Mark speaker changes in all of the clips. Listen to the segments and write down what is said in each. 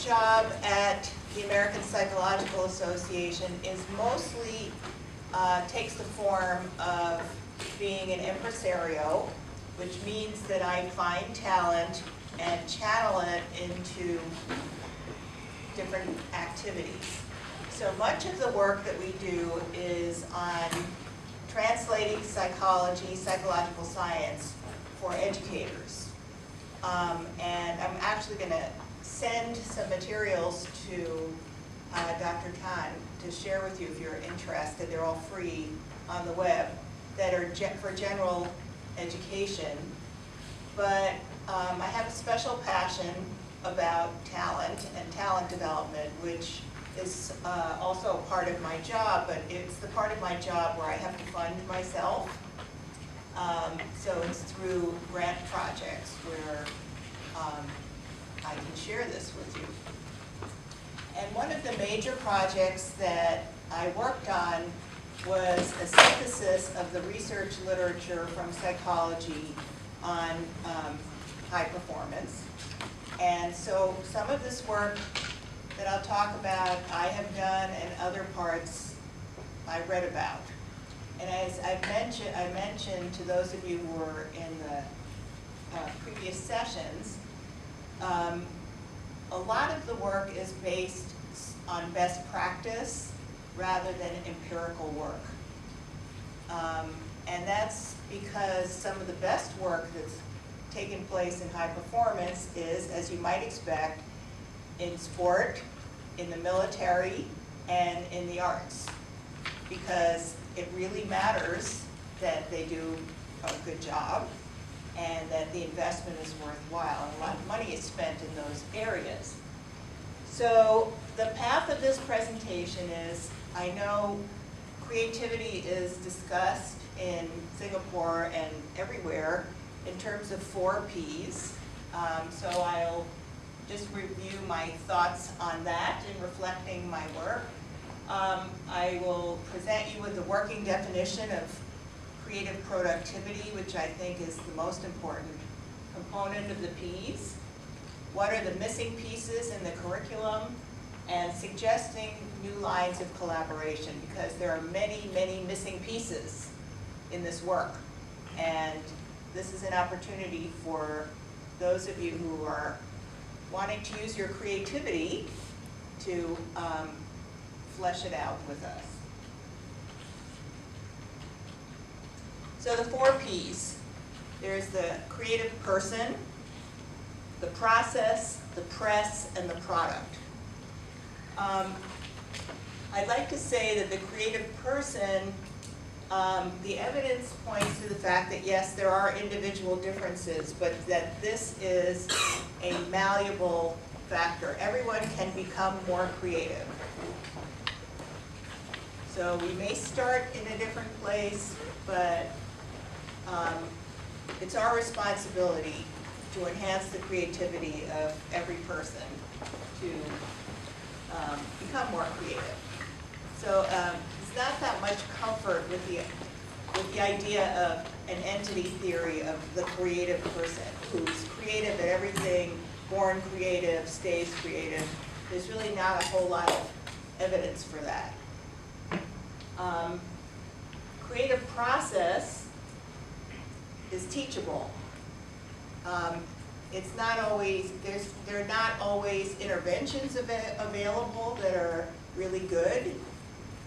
Speaker 1: job at the American Psychological Association is mostly takes the form of being an impresario, which means that I find talent and channel it into different activities. So much of the work that we do is on translating psychology, psychological science for educators. And I'm actually going to send some materials to Dr. Khan to share with you if you're interested. They're all free on the web that are for general education. But I have a special passion about talent and talent development, which is also a part of my job, but it's the part of my job where I have to fund myself. So it's through grant projects where I can share this with you. And one of the major projects that I worked on was a synthesis of the research literature from psychology on high performance. And so some of this work that I'll talk about I have done, and other parts I read about. And as I mentioned to those of you who were in the previous sessions, a lot of the work is based on best practice rather than empirical work. And that's because some of the best work that's taken place in high performance is, as you might expect, in sport, in the military, and in the arts. Because it really matters that they do a good job and that the investment is worthwhile, and a lot of money is spent in those areas. So the path of this presentation is, I know creativity is discussed in Singapore and everywhere in terms of 4 Ps. So I'll just review my thoughts on that in reflecting my work. I will present you with the working definition of creative productivity, which I think is the most important component of the Ps. What are the missing pieces in the curriculum? And suggesting new lines of collaboration, because there are many, many missing pieces in this work. And this is an opportunity for those of you who are wanting to use your creativity to flesh it out with us. So the 4 Ps. There's the creative person, the process, the press, and the product. I'd like to say that the creative person, the evidence points to the fact that yes, there are individual differences, but that this is a malleable factor. Everyone can become more creative. So we may start in a different place, but it's our responsibility to enhance the creativity of every person to become more creative. So it's not that much comfort with the idea of an entity theory of the creative person who's creative at everything, born creative, stays creative. There's really not a whole lot of evidence for that. Creative process is teachable. It's not always, there are not always interventions available that are really good,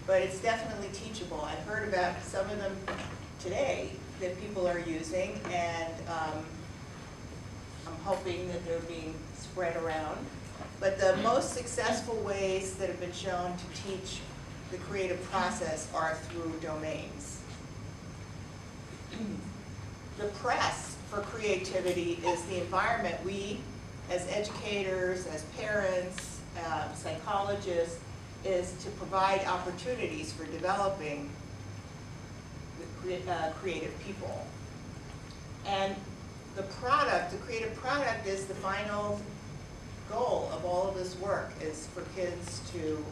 Speaker 1: but it's definitely teachable. I've heard about some of them today that people are using, and I'm hoping that they're being spread around. But the most successful ways that have been shown to teach the creative process are through domains. The press for creativity is the environment we, as educators, as parents, psychologists, is to provide opportunities for developing creative people. And the product, the creative product, is the final goal of all of this work, is for kids to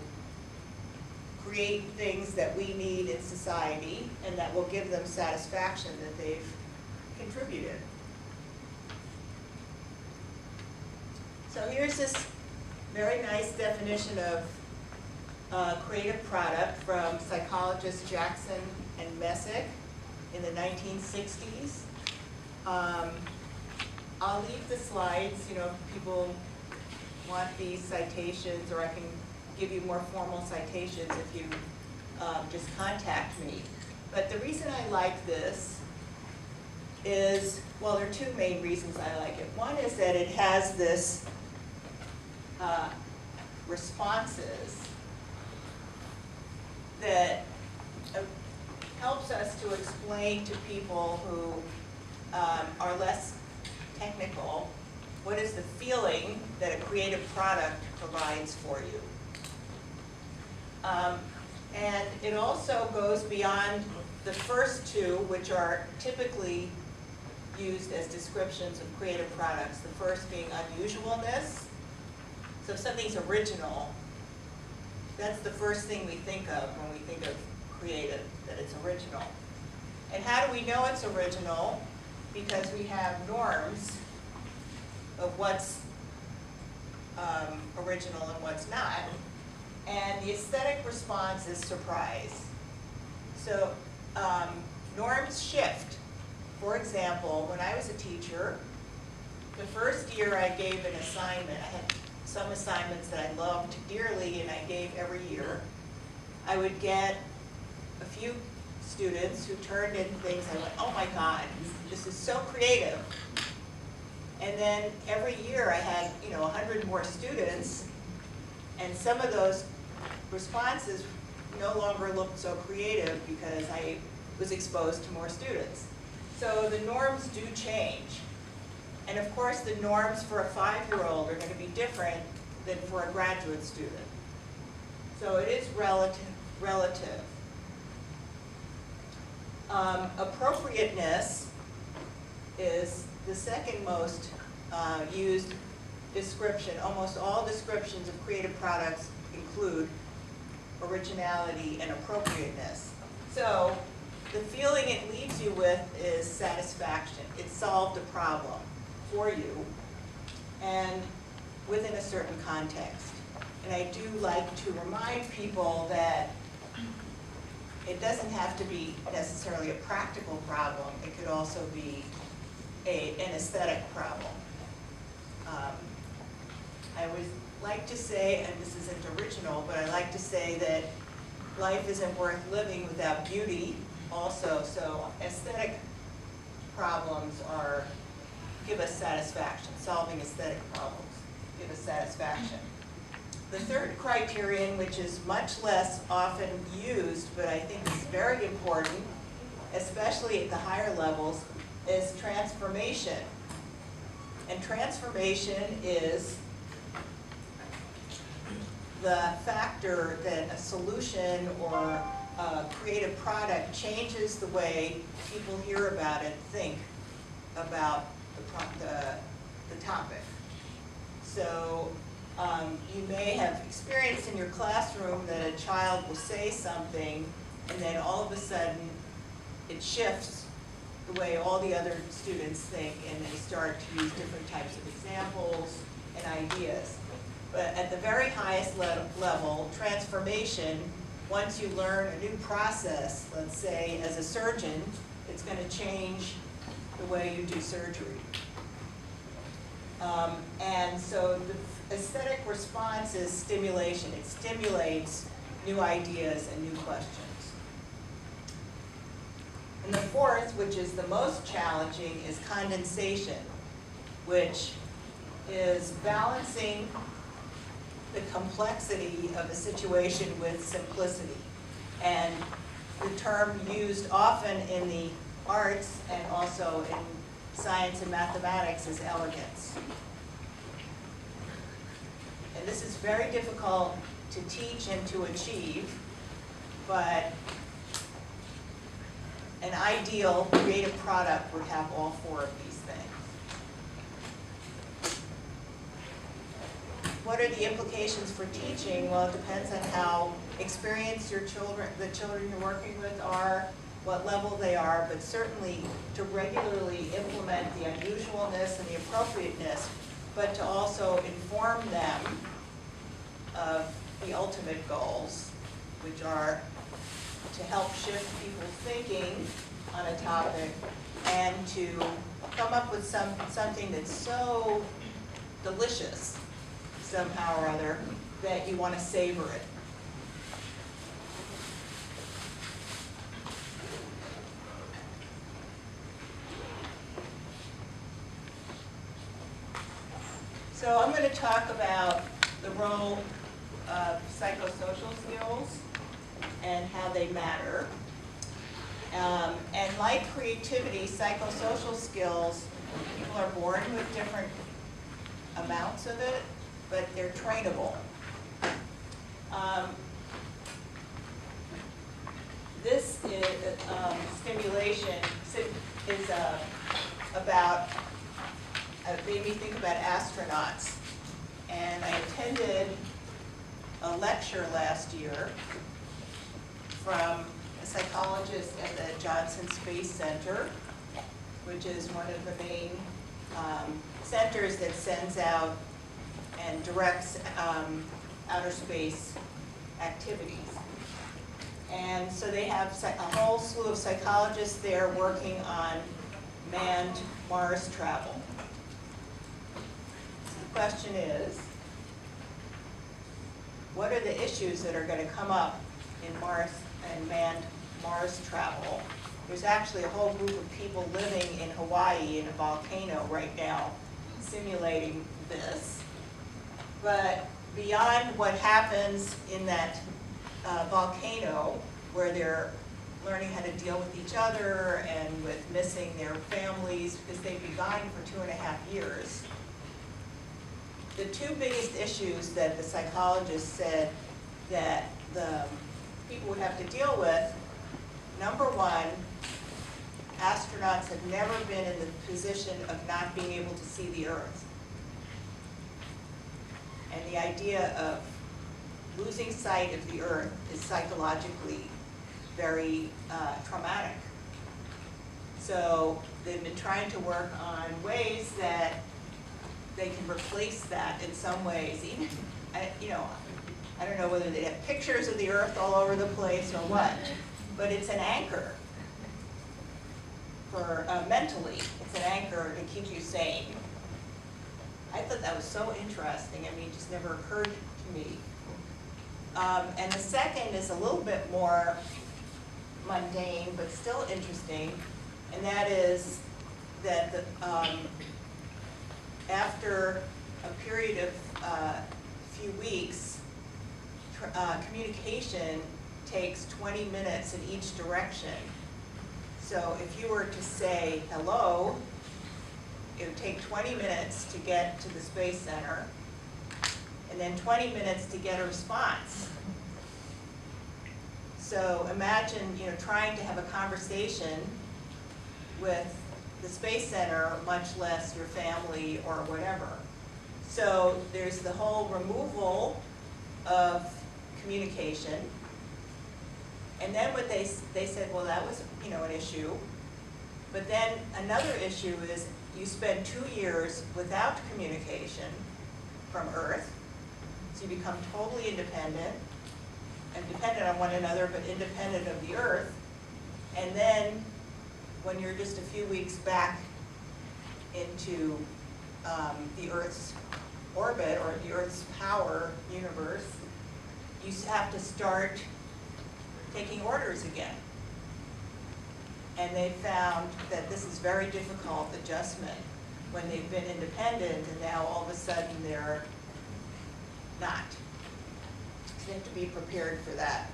Speaker 1: create things that we need in society and that will give them satisfaction that they've contributed. So here's this very nice definition of creative product from psychologists Jackson and Messick in the 1960s. I'll leave the slides, if people want these citations, or I can give you more formal citations if you just contact me. But the reason I like this is, well, there are two main reasons I like it. One is that it has this responses that helps us to explain to people who are less technical what is the feeling that a creative product provides for you. And it also goes beyond the first two, which are typically used as descriptions of creative products. The first being unusualness. So if something's original, that's the first thing we think of when we think of creative, that it's original. And how do we know it's original? Because we have norms of what's original and what's not. And the aesthetic response is surprise. So norms shift. For example, when I was a teacher, the first year I gave an assignment, I had some assignments that I loved dearly and I gave every year. I would get a few students who turned in things, I went, oh my God, this is so creative. And then every year I had 100 more students, and some of those responses no longer looked so creative because I was exposed to more students. So the norms do change. And of course the norms for a 5-year-old are going to be different than for a graduate student. So it is relative. Appropriateness is the second most used description. Almost all descriptions of creative products include originality and appropriateness. So the feeling it leaves you with is satisfaction. It solved a problem for you and within a certain context. And I do like to remind people that it doesn't have to be necessarily a practical problem. It could also be an aesthetic problem. I always like to say, and this isn't original, but I like to say that life isn't worth living without beauty also. So aesthetic problems give us satisfaction. Solving aesthetic problems give us satisfaction. The third criterion, which is much less often used, but I think is very important, especially at the higher levels, is transformation. And transformation is the factor that a solution or a creative product changes the way people hear about it, think about the topic. So you may have experienced in your classroom that a child will say something and then all of a sudden it shifts the way all the other students think, and they start to use different types of examples and ideas. But at the very highest level, transformation, once you learn a new process, let's say as a surgeon, it's going to change the way you do surgery. And so the aesthetic response is stimulation. It stimulates new ideas and new questions. And the fourth, which is the most challenging, is condensation, which is balancing the complexity of a situation with simplicity. And the term used often in the arts and also in science and mathematics is elegance. And this is very difficult to teach and to achieve, but an ideal creative product would have all four of these things. What are the implications for teaching? Well, it depends on how experienced the children you're working with are, what level they are, but certainly to regularly implement the unusualness and the appropriateness, but to also inform them of the ultimate goals, which are to help shift people's thinking on a topic and to come up with something that's so delicious somehow or other that you want to savor it. So I'm going to talk about the role of psychosocial skills and how they matter. And like creativity, psychosocial skills, people are born with different amounts of it, but they're trainable. This is, stimulation is about, made me think about astronauts. And I attended a lecture last year from a psychologist at the Johnson Space Center, which is one of the main centers that sends out and directs outer space activities. And so they have a whole slew of psychologists there working on manned Mars travel. So the question is, what are the issues that are going to come up in Mars and manned Mars travel? There's actually a whole group of people living in Hawaii in a volcano right now simulating this. But beyond what happens in that volcano, where they're learning how to deal with each other and with missing their families because they've been gone for 2.5 years, the two biggest issues that the psychologists said that the people would have to deal with, number one, astronauts have never been in the position of not being able to see the Earth. And the idea of losing sight of the Earth is psychologically very traumatic. So they've been trying to work on ways that they can replace that in some ways. Even, I don't know whether they have pictures of the Earth all over the place or what, but it's an anchor for mentally. It's an anchor to keep you sane. I thought that was so interesting. I mean, it just never occurred to me. And the second is a little bit more mundane, but still interesting, and that is that after a period of few weeks, communication takes 20 minutes in each direction. So if you were to say hello, it would take 20 minutes to get to the Space Center, and then 20 minutes to get a response. So imagine, trying to have a conversation with the Space Center, much less your family or whatever. So there's the whole removal of communication. And then what they said, well, that was, an issue. But then another issue is you spend 2 years without communication from Earth. So you become totally independent, and dependent on one another, but independent of the Earth. And then when you're just a few weeks back into the Earth's orbit or the Earth's power universe, you have to start taking orders again. And they found that this is very difficult adjustment when they've been independent and now all of a sudden they're not. So they have to be prepared for that.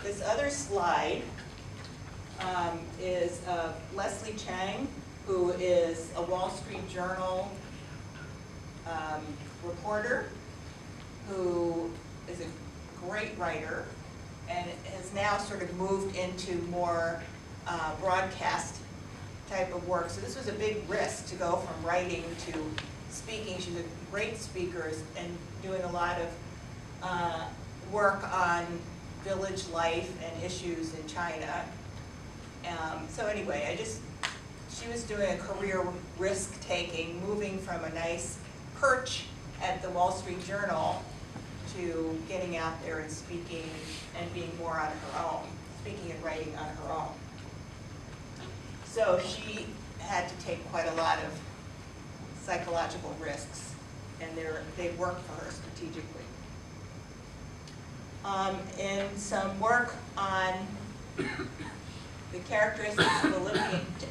Speaker 1: This other slide is Leslie Chang, who is a Wall Street Journal reporter, who is a great writer and has now sort of moved into more broadcast type of work. So this was a big risk to go from writing to speaking. She's a great speaker and doing a lot of work on village life and issues in China. So anyway, she was doing a career risk-taking, moving from a nice perch at the Wall Street Journal to getting out there and speaking and being more on her own, speaking and writing on her own. So she had to take quite a lot of psychological risks, and they worked for her strategically. In some work on the characteristics of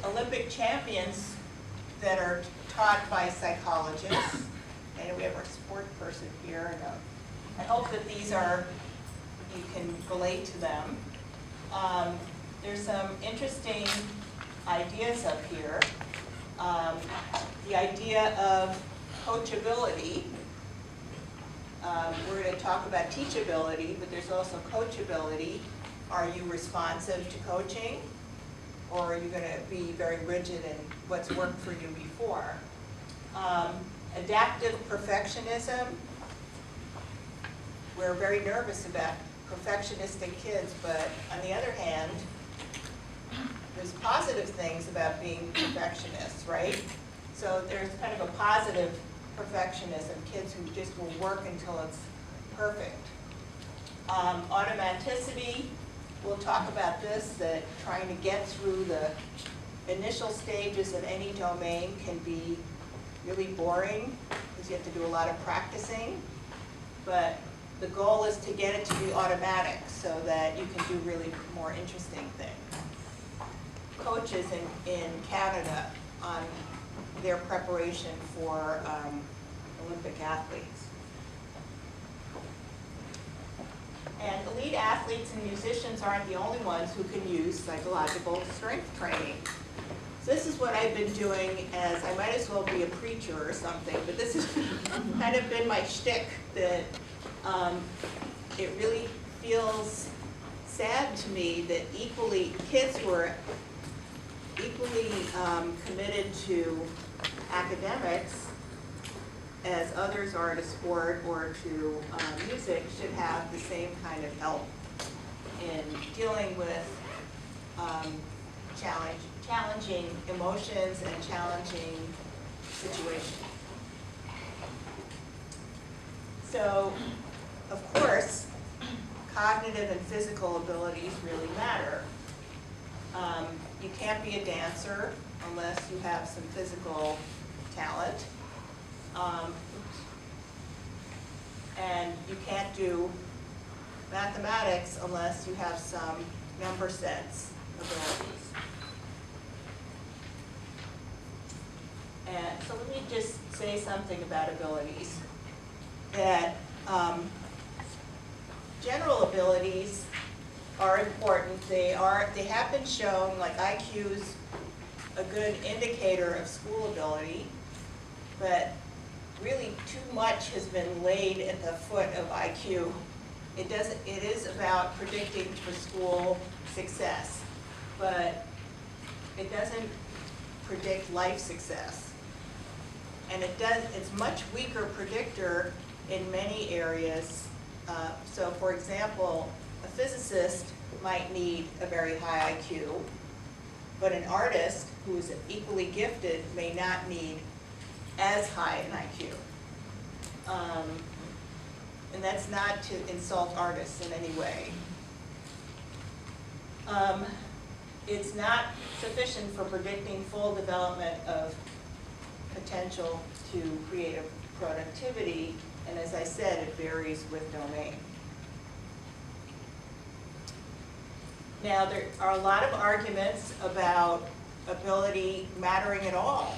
Speaker 1: Olympic champions that are taught by psychologists, and we have our sport person here, and I hope that these are, you can relate to them. There's some interesting ideas up here. The idea of coachability. We're going to talk about teachability, but there's also coachability. Are you responsive to coaching, or are you going to be very rigid in what's worked for you before? Adaptive perfectionism. We're very nervous about perfectionistic kids, but on the other hand, there's positive things about being perfectionists, right? So there's kind of a positive perfectionism, kids who just will work until it's perfect. Automaticity, we'll talk about this, that trying to get through the initial stages of any domain can be really boring because you have to do a lot of practicing, but the goal is to get it to be automatic so that you can do really more interesting things. Coaches in Canada on their preparation for Olympic athletes. And elite athletes and musicians aren't the only ones who can use psychological strength training. So this is what I've been doing as, I might as well be a preacher or something, but this has kind of been my shtick, that it really feels sad to me that kids who are equally committed to academics as others are to sport or to music should have the same kind of help in dealing with challenging emotions and challenging situations. So, of course, cognitive and physical abilities really matter. You can't be a dancer unless you have some physical talent. And you can't do mathematics unless you have some number sense abilities. And so let me just say something about abilities. That general abilities are important. They have been shown, like IQ's a good indicator of school ability, but really too much has been laid at the foot of IQ. It is about predicting for school success, but it doesn't predict life success. And it's much weaker predictor in many areas. So for example, a physicist might need a very high IQ, but an artist who is equally gifted may not need as high an IQ. And that's not to insult artists in any way. It's not sufficient for predicting full development of potential to creative productivity, and as I said, it varies with domain. Now, there are a lot of arguments about ability mattering at all.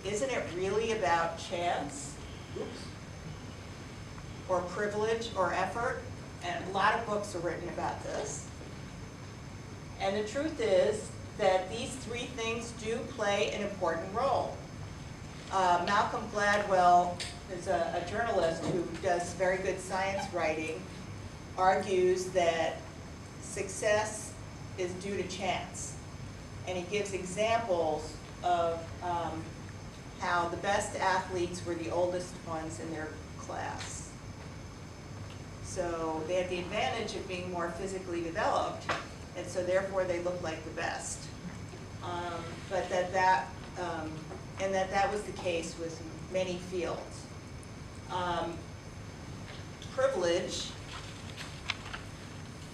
Speaker 1: Isn't it really about chance? Oops. Or privilege or effort? And a lot of books are written about this. And the truth is that these three things do play an important role. Malcolm Gladwell is a journalist who does very good science writing, argues that success is due to chance. And he gives examples of how the best athletes were the oldest ones in their class. So they had the advantage of being more physically developed, and so therefore they looked like the best. But that and that was the case with many fields. Privilege,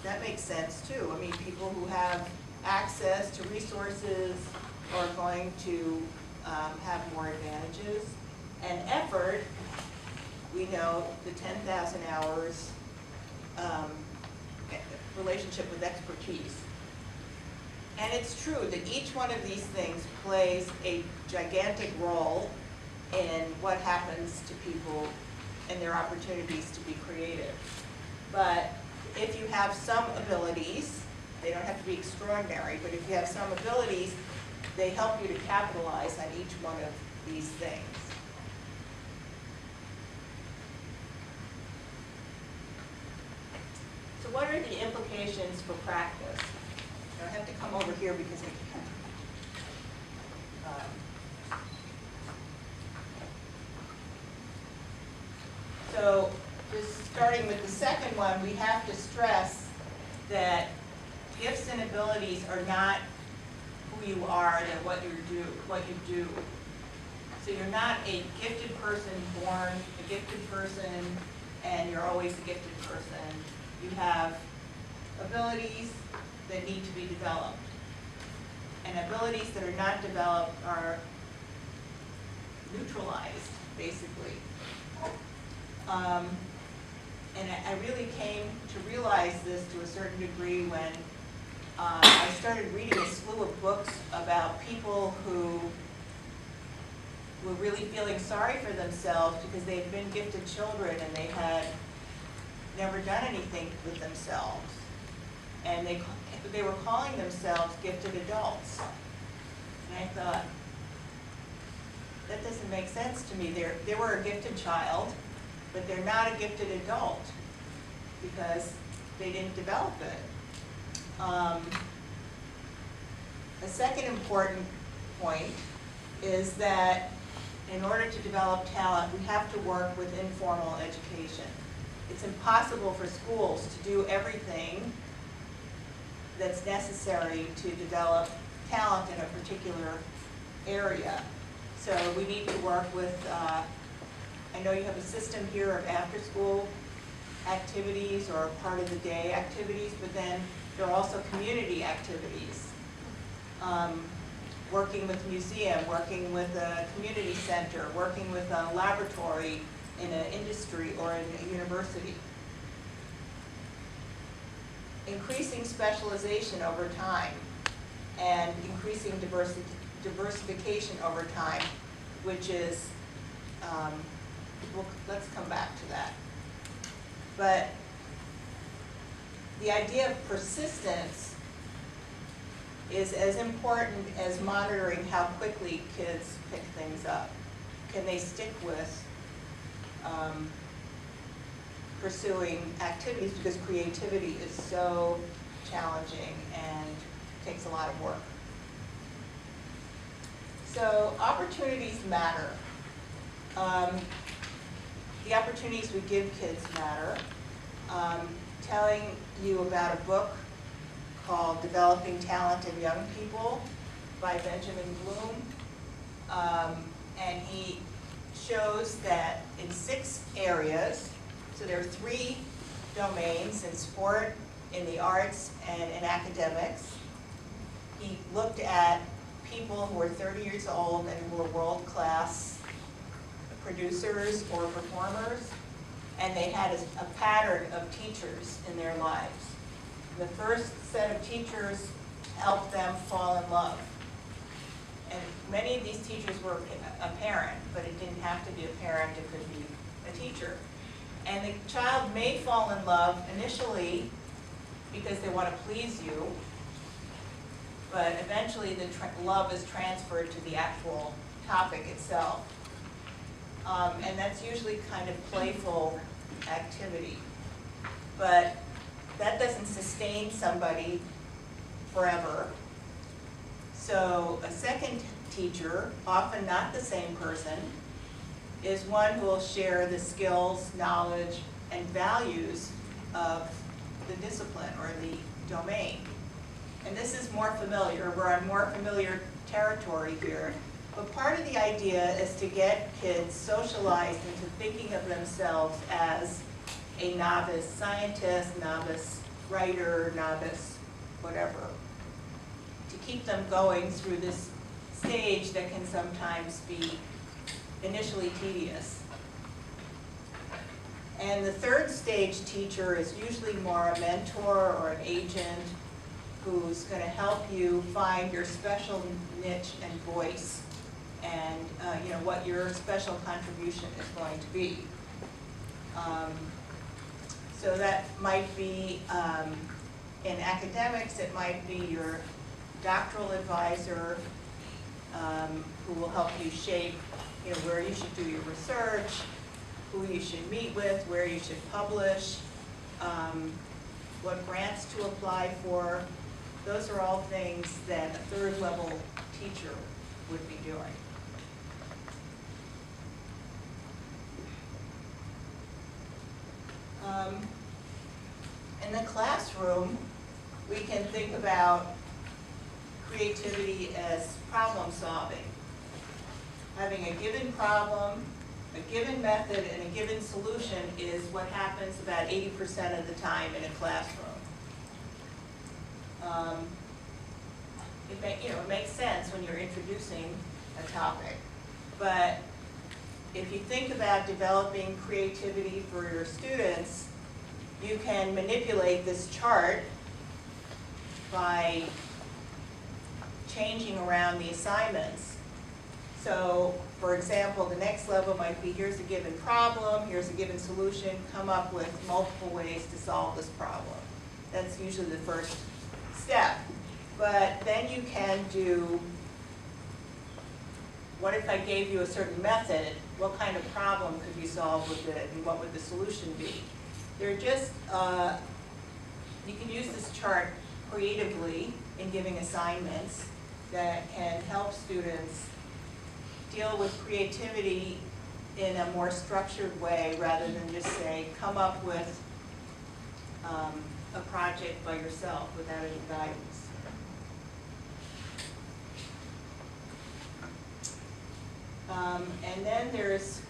Speaker 1: that makes sense too. I mean, people who have access to resources are going to have more advantages. And effort, we know the 10,000 hours relationship with expertise. And it's true that each one of these things plays a gigantic role in what happens to people and their opportunities to be creative. But if you have some abilities, they don't have to be extraordinary, but if you have some abilities, they help you to capitalize on each one of these things. So what are the implications for practice? I have to come over here because I can't. So just starting with the second one, we have to stress that gifts and abilities are not who you are, they're what you do. So you're not a gifted person born a gifted person, and you're always a gifted person. You have abilities that need to be developed. And abilities that are not developed are neutralized, basically. And I really came to realize this to a certain degree when I started reading a slew of books about people who were really feeling sorry for themselves because they had been gifted children and they had never done anything with themselves. And they were calling themselves gifted adults. And I thought, that doesn't make sense to me. They were a gifted child, but they're not a gifted adult because they didn't develop it. A second important point is that in order to develop talent, we have to work with informal education. It's impossible for schools to do everything that's necessary to develop talent in a particular area. So we need to work with, I know you have a system here of after-school activities or part of the day activities, but then there are also community activities. Working with museum, working with a community center, working with a laboratory in an industry or in a university. Increasing specialization over time and increasing diversification over time, which is, let's come back to that. But the idea of persistence is as important as monitoring how quickly kids pick things up. Can they stick with pursuing activities, because creativity is so challenging and takes a lot of work. So opportunities matter. The opportunities we give kids matter. Telling you about a book called Developing Talent in Young People by Benjamin Bloom. And he shows that in 6 areas, so there are 3 domains in sport, in the arts, and in academics. He looked at people who were 30 years old and who were world-class producers or performers, and they had a pattern of teachers in their lives. The first set of teachers helped them fall in love. And many of these teachers were a parent, but it didn't have to be a parent, it could be a teacher. And the child may fall in love initially because they want to please you, but eventually the love is transferred to the actual topic itself. And that's usually kind of playful activity. But that doesn't sustain somebody forever. So a second teacher, often not the same person, is one who will share the skills, knowledge, and values of the discipline or the domain. And this is more familiar, we're on more familiar territory here. But part of the idea is to get kids socialized into thinking of themselves as a novice scientist, novice writer, novice whatever, to keep them going through this stage that can sometimes be initially tedious. And the third stage teacher is usually more a mentor or an agent who's going to help you find your special niche and voice, and you know, what your special contribution is going to be. So that might be, in academics, it might be your doctoral advisor, who will help you shape, you know, where you should do your research, who you should meet with, where you should publish, what grants to apply for. Those are all things that a third level teacher would be doing. In the classroom, we can think about creativity as problem solving. Having a given problem, a given method, and a given solution is what happens about 80% of the time in a classroom. It makes sense when you're introducing a topic, but if you think about developing creativity for your students, you can manipulate this chart by changing around the assignments. So, for example, the next level might be, here's a given problem, here's a given solution, come up with multiple ways to solve this problem. That's usually the first step. But then you can do, what if I gave you a certain method, what kind of problem could you solve with it, and what would the solution be? They're just, you can use this chart creatively in giving assignments that can help students deal with creativity in a more structured way, rather than just say, come up with a project by yourself without any guidance. And then there's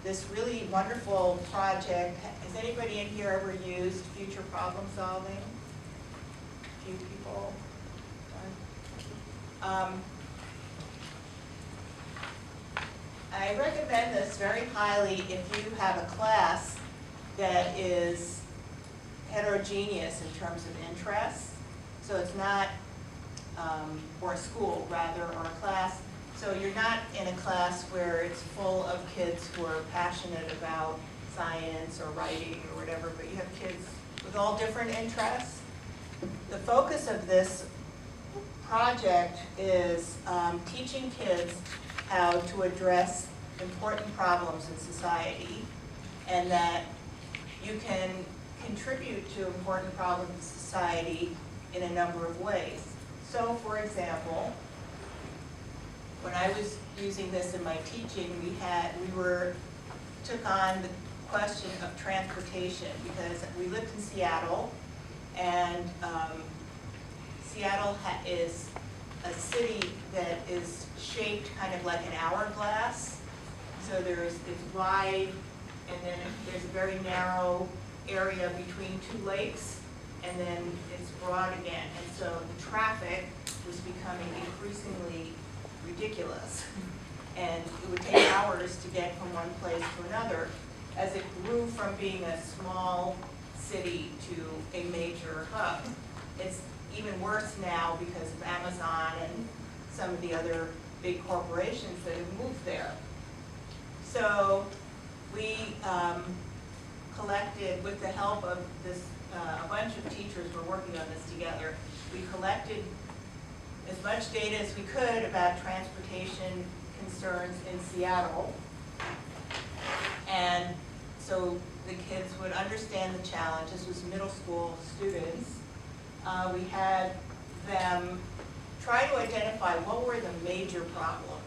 Speaker 1: this really wonderful project. Has anybody in here ever used future problem solving? A few people. I recommend this very highly if you have a class that is heterogeneous in terms of interests. So it's not, or a school rather, or a class. So you're not in a class where it's full of kids who are passionate about science or writing or whatever, but you have kids with all different interests. The focus of this project is teaching kids how to address important problems in society, and that you can contribute to important problems in society in a number of ways. So, for example, when I was using this in my teaching, we took on the question of transportation, because we lived in Seattle, and Seattle is a city that is shaped kind of like an hourglass. So it's wide, and then there's a very narrow area between two lakes, and then it's broad again. And so the traffic was becoming increasingly ridiculous. And it would take hours to get from one place to another, as it grew from being a small city to a major hub. It's even worse now because of Amazon and some of the other big corporations that have moved there. So we collected, with the help of this, a bunch of teachers were working on this together, we collected as much data as we could about transportation concerns in Seattle. And so the kids would understand the challenge. This was middle school students. We had them try to identify what were the major problems,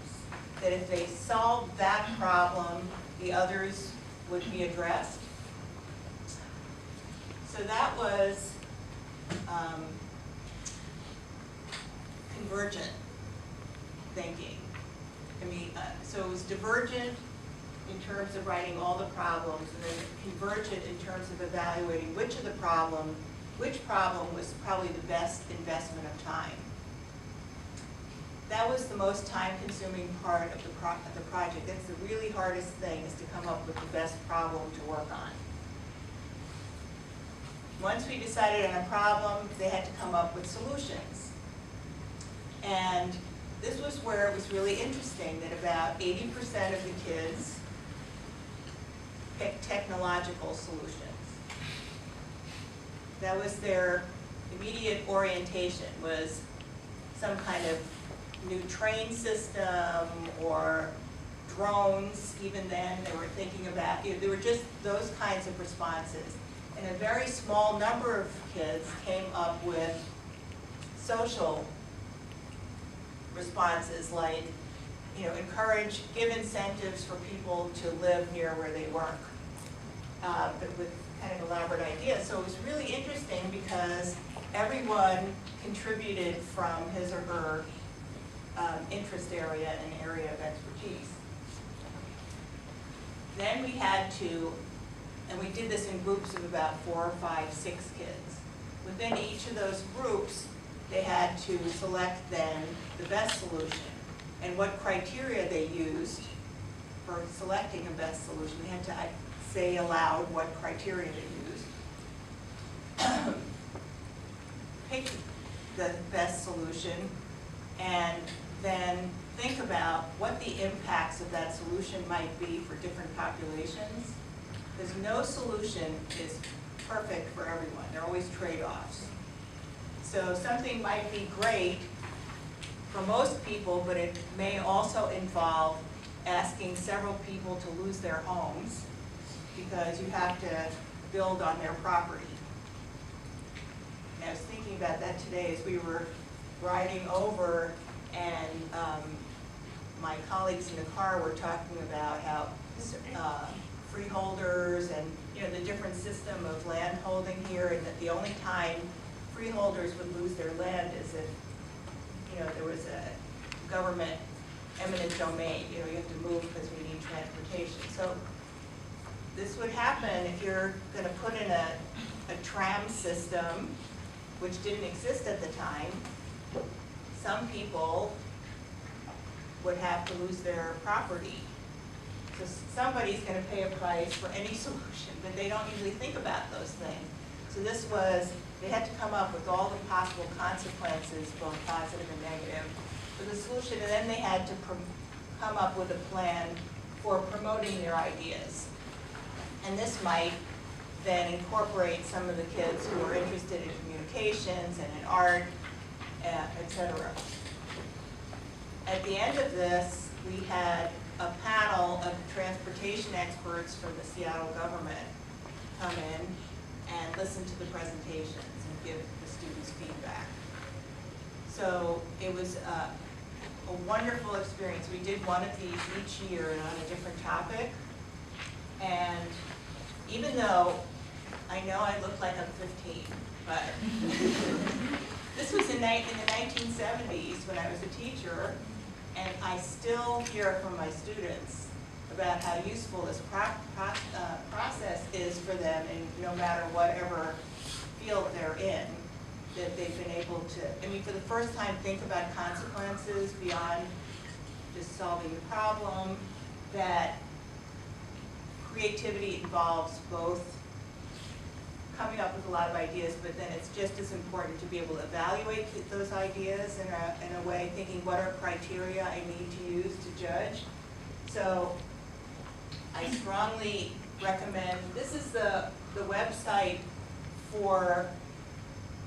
Speaker 1: that if they solved that problem, the others would be addressed. So that was convergent thinking. so it was divergent in terms of writing all the problems, and then convergent in terms of evaluating which problem was probably the best investment of time. That was the most time-consuming part of the project. That's the really hardest thing, is to come up with the best problem to work on. Once we decided on a problem, they had to come up with solutions. And this was where it was really interesting that about 80% of the kids picked technological solutions. That was their immediate orientation, was some kind of new train system or drones. Even then, they were thinking about, there were just those kinds of responses. And a very small number of kids came up with social responses, like, give incentives for people to live near where they work, but with kind of elaborate ideas. So it was really interesting because everyone contributed from his or her interest area and area of expertise. Then we had to, and we did this in groups of about 4, 5, 6 kids. Within each of those groups, they had to select then the best solution. And what criteria they used for selecting a best solution. They had to say aloud what criteria they used. Pick the best solution, and then think about what the impacts of that solution might be for different populations. Because no solution is perfect for everyone. There are always trade-offs. So something might be great for most people, but it may also involve asking several people to lose their homes because you have to build on their property. And I was thinking about that today as we were riding over, and my colleagues in the car were talking about how freeholders and the different system of land holding here, and that the only time freeholders would lose their land is if there was a government eminent domain. You have to move because we need transportation. So this would happen if you're going to put in a tram system, which didn't exist at the time. Some people would have to lose their property. So somebody's going to pay a price for any solution, but they don't usually think about those things. So this was, they had to come up with all the possible consequences, both positive and negative, for the solution, and then they had to come up with a plan for promoting their ideas. And this might then incorporate some of the kids who are interested in communications and in art, etc. At the end of this, we had a panel of transportation experts from the Seattle government come in and listen to the presentations and give the students feedback. So it was a wonderful experience. We did one of these each year and on a different topic. And even though I know I look like I'm 15, but this was in the 1970s when I was a teacher, and I still hear from my students about how useful this process is for them, and no matter whatever field they're in, that they've been able to, for the first time, think about consequences beyond just solving the problem, that creativity involves both coming up with a lot of ideas, but then it's just as important to be able to evaluate those ideas in a way, thinking what are criteria I need to use to judge. So I strongly recommend, this is the website for,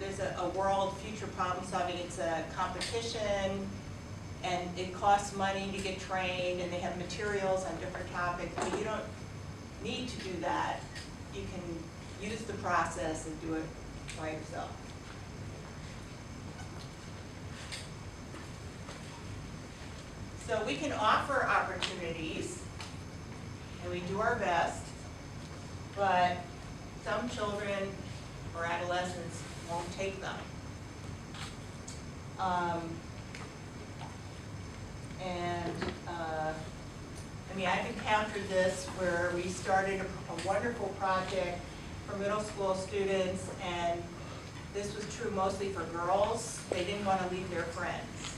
Speaker 1: there's a World Future Problem Solving. It's a competition, and it costs money to get trained, and they have materials on different topics, but you don't need to do that. You can use the process and do it by yourself. So we can offer opportunities, and we do our best, but some children or adolescents won't take them. And I mean, I've encountered this where we started a wonderful project for middle school students, and this was true mostly for girls. They didn't want to leave their friends.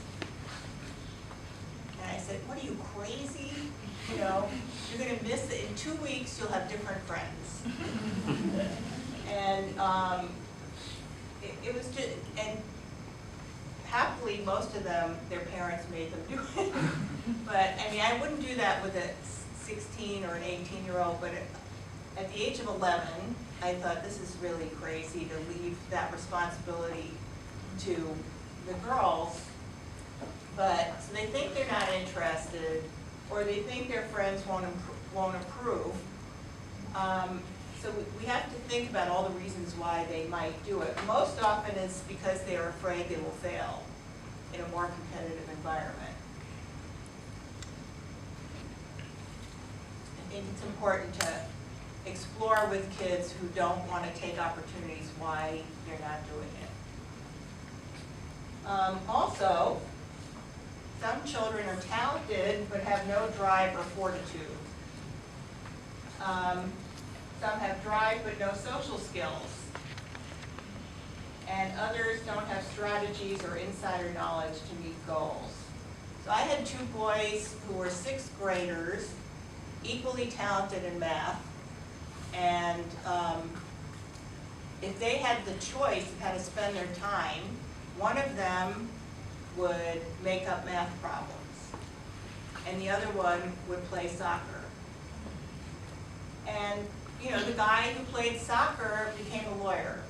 Speaker 1: And I said, what are you, crazy? You know, you're going to miss it. In 2 weeks, you'll have different friends. And it was just, and happily, most of them, their parents made them do it. But, I mean, I wouldn't do that with a 16 or an 18-year-old, but at the age of 11, I thought this is really crazy to leave that responsibility to the girls. But, so they think they're not interested, or they think their friends won't approve. So we have to think about all the reasons why they might do it. Most often it's because they are afraid they will fail in a more competitive environment. I think it's important to explore with kids who don't want to take opportunities why they're not doing it. Also, some children are talented but have no drive or fortitude. Some have drive but no social skills. And others don't have strategies or insider knowledge to meet goals. So I had 2 boys who were 6th graders, equally talented in math. And if they had the choice of how to spend their time, one of them would make up math problems, and the other one would play soccer. And you know, the guy who played soccer became a lawyer.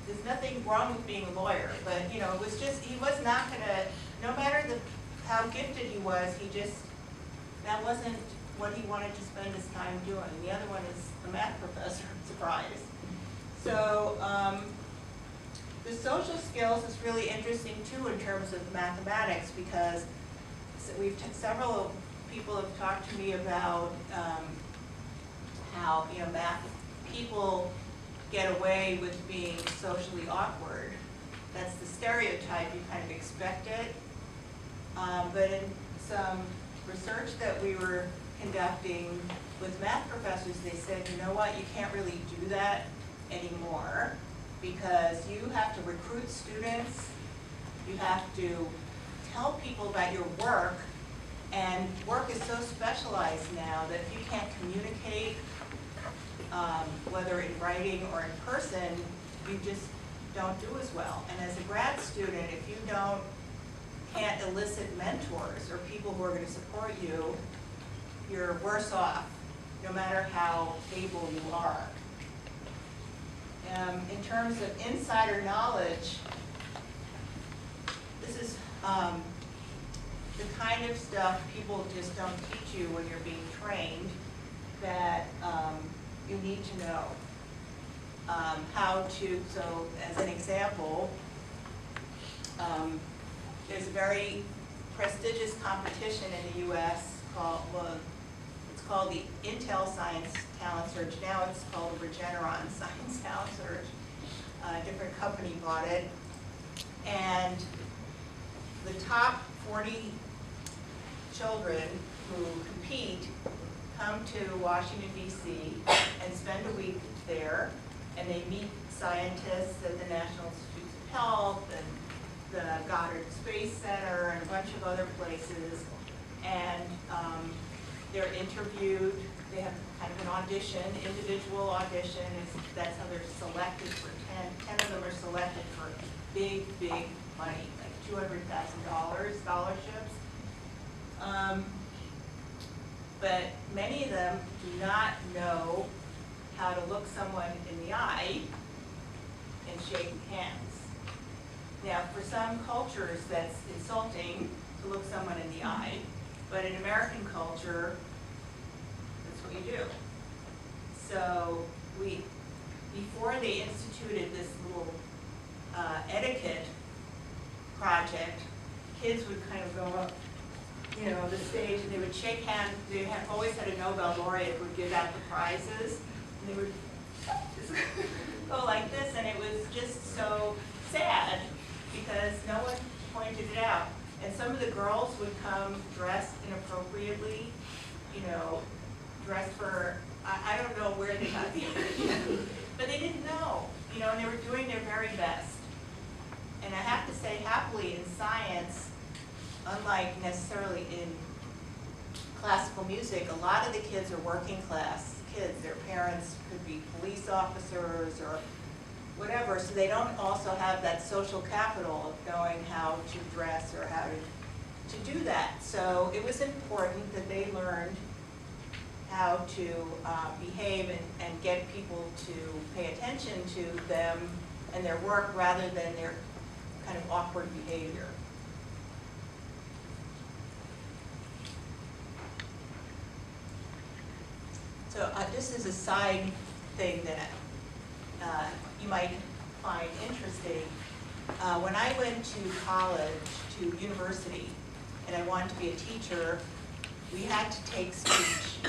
Speaker 1: There's nothing wrong with being a lawyer, but you know, it was just, he was not gonna, no matter how gifted he was, that wasn't what he wanted to spend his time doing. The other one is a math professor, surprise. So, the social skills is really interesting too in terms of mathematics, because several people have talked to me about how, you know, math people get away with being socially awkward. That's the stereotype, you kind of expect it. But in some research that we were conducting with math professors, they said, you know what, you can't really do that anymore, because you have to recruit students, you have to tell people about your work, and work is so specialized now that if you can't communicate, whether in writing or in person, you just don't do as well. And as a grad student, if you can't elicit mentors or people who are going to support you, you're worse off, no matter how able you are. In terms of insider knowledge, this is the kind of stuff people just don't teach you when you're being trained, that you need to know. So as an example, there's a very prestigious competition in the US it's called the Intel Science Talent Search. Now it's called the Regeneron Science Talent Search. A different company bought it. And the top 40 children who compete come to Washington, D.C. and spend a week there, and they meet scientists at the National Institutes of Health and the Goddard Space Center and a bunch of other places. And they're interviewed. They have kind of an audition, individual audition. That's how they're selected for 10. 10 of them are selected for big, big money, like $200,000 scholarships. But many of them do not know how to look someone in the eye and shake hands. Now, for some cultures, that's insulting to look someone in the eye, but in American culture, that's what you do. So before they instituted this little etiquette project, kids would kind of go up, you know, the stage, and they would shake hands. They always had a Nobel laureate who would give out the prizes, and they would just go like this, and it was just so sad because no one pointed it out. And some of the girls would come dressed inappropriately, you know, dressed for, I don't know where they got the idea, but they didn't know, you know, and they were doing their very best. And I have to say, happily, in science, unlike necessarily in classical music, a lot of the kids are working class kids. Their parents could be police officers or whatever, so they don't also have that social capital of knowing how to dress or how to do that. So it was important that they learned how to behave and get people to pay attention to them and their work rather than their kind of awkward behavior. So this is a side thing that you might find interesting. When I went to college, to university, and I wanted to be a teacher, we had to take speech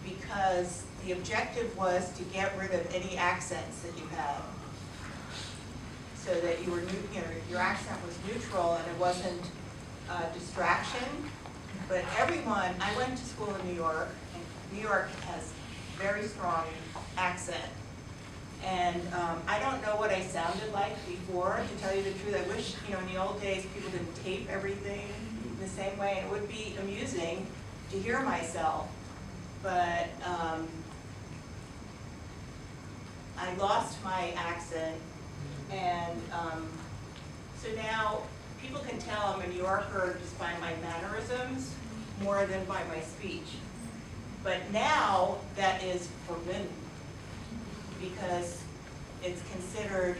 Speaker 1: because the objective was to get rid of any accents that you had, so that you were, your accent was neutral and it wasn't a distraction. But everyone, I went to school in New York, and New York has very strong accent. And I don't know what I sounded like before, to tell you the truth. I wish, in the old days, people didn't tape everything the same way. And it would be amusing to hear myself. But I lost my accent. And so now people can tell I'm a New Yorker just by my mannerisms more than by my speech. But now that is forbidden, because it's considered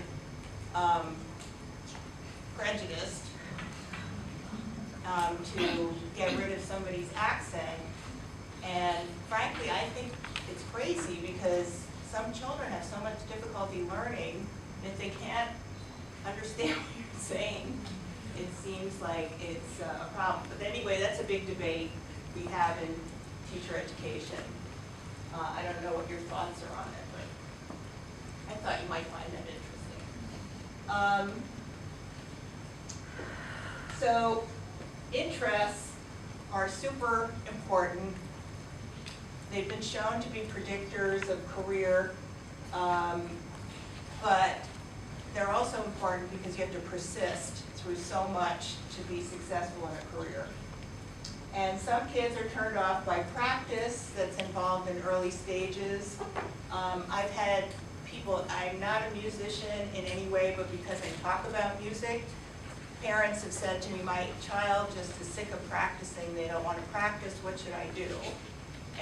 Speaker 1: prejudiced to get rid of somebody's accent. And frankly, I think it's crazy, because some children have so much difficulty learning that if they can't understand what you're saying, it seems like it's a problem. But anyway, that's a big debate we have in teacher education. I don't know what your thoughts are on it, but I thought you might find that interesting. So interests are super important. They've been shown to be predictors of career, but they're also important because you have to persist through so much to be successful in a career. And some kids are turned off by practice that's involved in early stages. I've had people, I'm not a musician in any way, but because I talk about music, parents have said to me, my child just is sick of practicing, they don't want to practice, what should I do?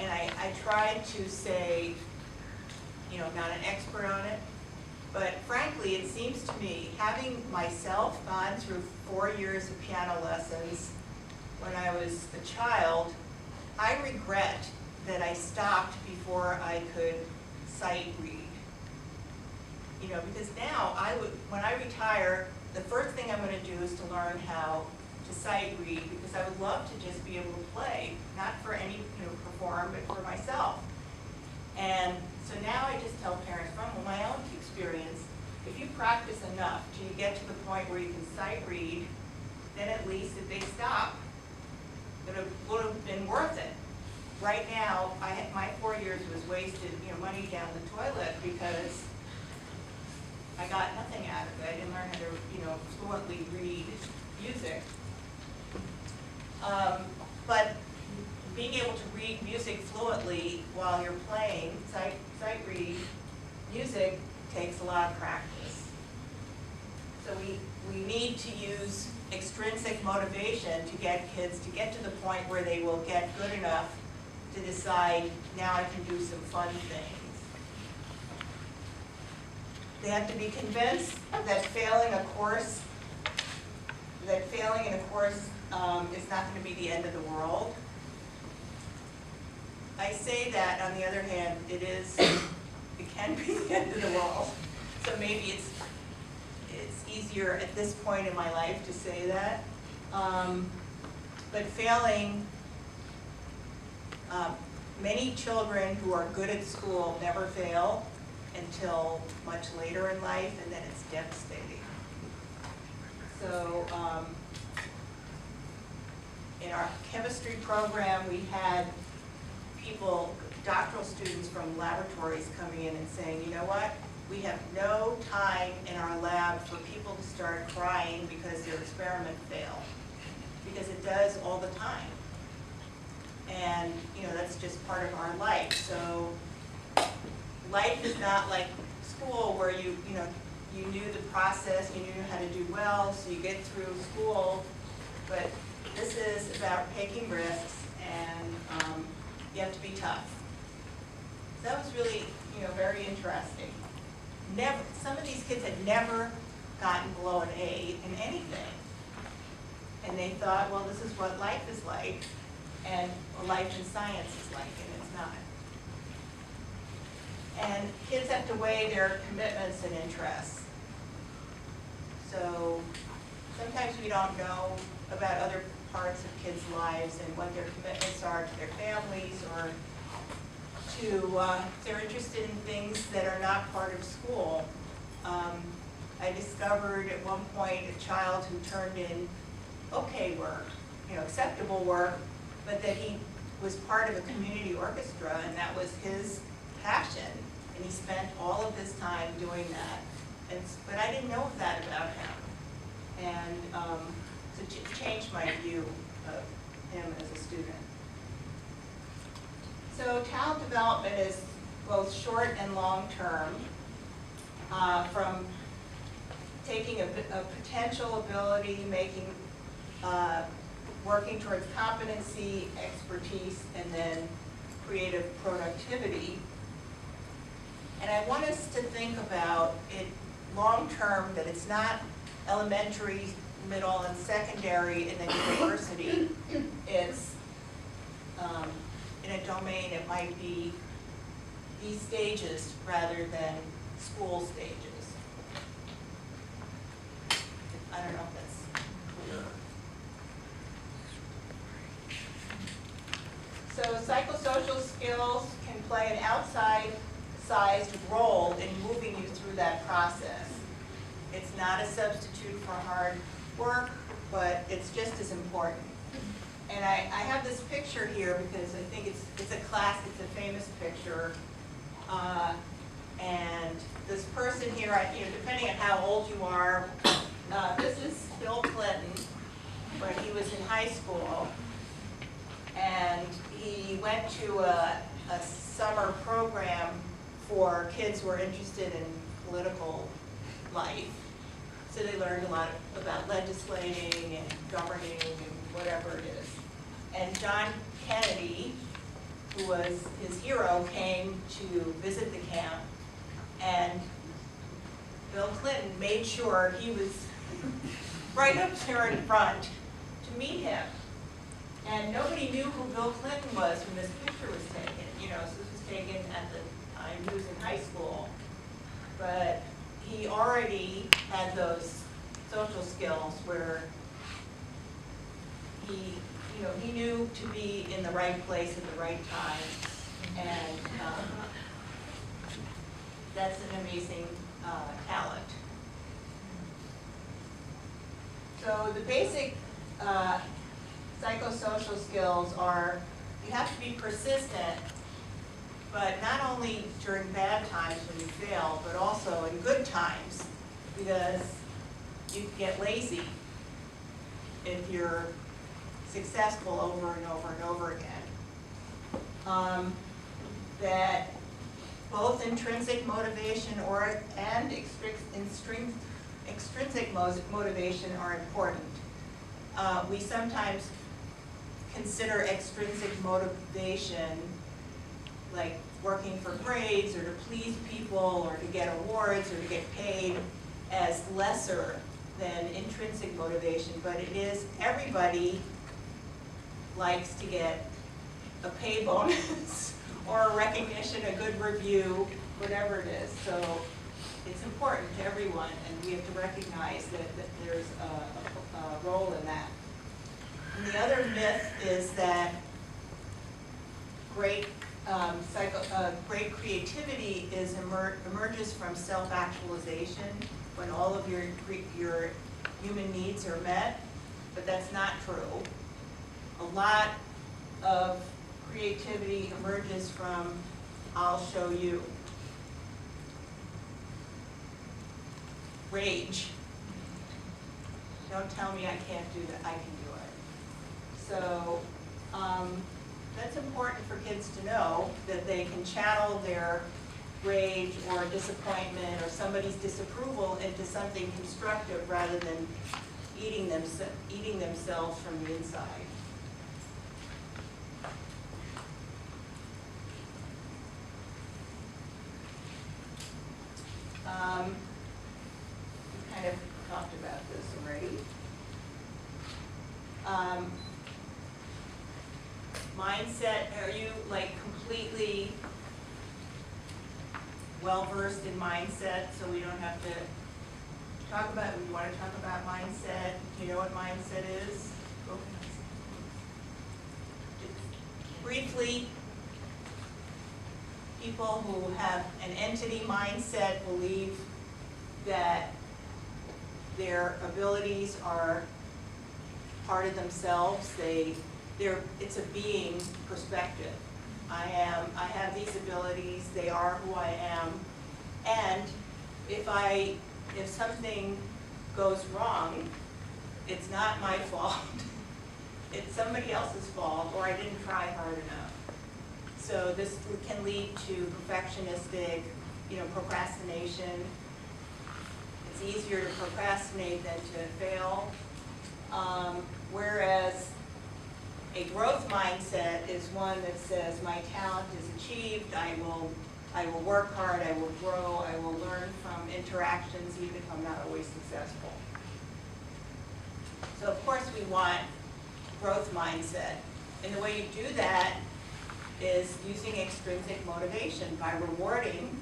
Speaker 1: And I tried to say, not an expert on it, but frankly, it seems to me, having myself gone through 4 years of piano lessons when I was a child, I regret that I stopped before I could sight read. Because now, when I retire, the first thing I'm going to do is to learn how to sight read, because I would love to just be able to play, not for any, perform, but for myself. And so now I just tell parents from my own experience, if you practice enough till you get to the point where you can sight read, then at least if they stop, it would have been worth it. Right now, my 4 years was wasted, money down the toilet, because I got nothing out of it. I didn't learn how to, fluently read music. But being able to read music fluently while you're playing, sight read music, takes a lot of practice. So we need to use extrinsic motivation to get kids to get to the point where they will get good enough to decide, now I can do some fun things. They have to be convinced that failing in a course is not going to be the end of the world. I say that, on the other hand, it can be the end of the world. So maybe it's easier at this point in my life to say that. But failing, many children who are good at school never fail until much later in life, and then it's devastating. So in our chemistry program, we had people, doctoral students from laboratories coming in and saying, you know what, we have no time in our lab for people to start crying because their experiment failed, because it does all the time. And, you know, that's just part of our life. So life is not like school where you knew the process, you knew how to do well, so you get through school. But this is about taking risks, and you have to be tough. So that was really, you know, very interesting. Some of these kids had never gotten below an A in anything. And they thought, well, this is what life is like, and life in science is like, and it's not. And kids have to weigh their commitments and interests. So sometimes we don't know about other parts of kids' lives and what their commitments are to their families, or to, if they're interested in things that are not part of school. I discovered at one point a child who turned in okay work, you know, acceptable work, but that he was part of a community orchestra, and that was his passion, and he spent all of his time doing that. But I didn't know that about him, and so it changed my view of him as a student. So talent development is both short and long term, from taking a potential ability, working towards competency, expertise, and then creative productivity. And I want us to think about it long term, that it's not elementary, middle, and secondary, and then university. It's in a domain, it might be these stages rather than school stages. I don't know if that's clear. So psychosocial skills can play an outside-sized role in moving you through that process. It's not a substitute for hard work, but it's just as important. And I have this picture here because I think it's a famous picture. And this person here, you know, depending on how old you are, this is Bill Clinton when he was in high school. And he went to a summer program for kids who are interested in political life. So they learned a lot about legislating and governing and whatever it is. And John Kennedy, who was his hero, came to visit the camp, and Bill Clinton made sure he was right up there in front to meet him. And nobody knew who Bill Clinton was when this picture was taken. You know, so this was taken at the time he was in high school. But he already had those social skills where he knew to be in the right place at the right time, and that's an amazing talent. So the basic psychosocial skills are, you have to be persistent, but not only during bad times when you fail, but also in good times, because you get lazy if you're successful over and over and over again. That both intrinsic motivation and extrinsic motivation are important. We sometimes consider extrinsic motivation like working for grades or to please people or to get awards or to get paid as lesser than intrinsic motivation, but it is, everybody likes to get a pay bonus or a recognition, a good review, whatever it is. So it's important to everyone, and we have to recognize that there's a role in that. And the other myth is that great creativity emerges from self-actualization, when all of your human needs are met, but that's not true. A lot of creativity emerges from, I'll show you. Rage. Don't tell me I can't do that, I can do it. So that's important for kids to know, that they can channel their rage or disappointment or somebody's disapproval into something constructive rather than eating themselves from the inside. We kind of talked about this already. Mindset, are you like completely well-versed in mindset so we don't have to talk about, we want to talk about mindset? Do you know what mindset is? Briefly, people who have an entity mindset believe that their abilities are part of themselves. It's a being perspective. I have these abilities, they are who I am, and if something goes wrong, it's not my fault. It's somebody else's fault, or I didn't try hard enough. So this can lead to perfectionistic, procrastination. It's easier to procrastinate than to fail. Whereas a growth mindset is one that says my talent is achieved, I will work hard, I will grow, I will learn from interactions even if I'm not always successful. So of course we want growth mindset. And the way you do that is using extrinsic motivation by rewarding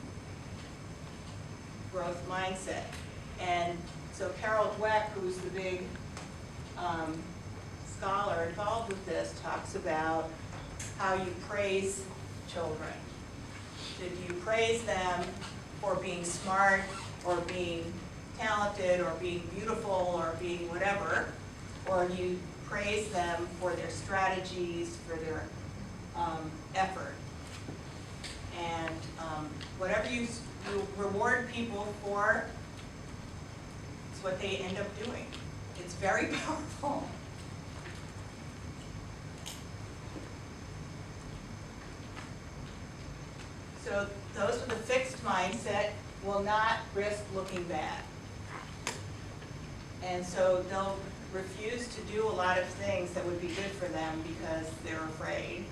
Speaker 1: growth mindset. And so Carol Dweck, who's the big scholar involved with this, talks about how you praise children. Should you praise them for being smart or being talented or being beautiful or being whatever, or you praise them for their strategies, for their effort. And whatever you reward people for, it's what they end up doing. It's very powerful. So those with a fixed mindset will not risk looking bad. And so they'll refuse to do a lot of things that would be good for them because they're afraid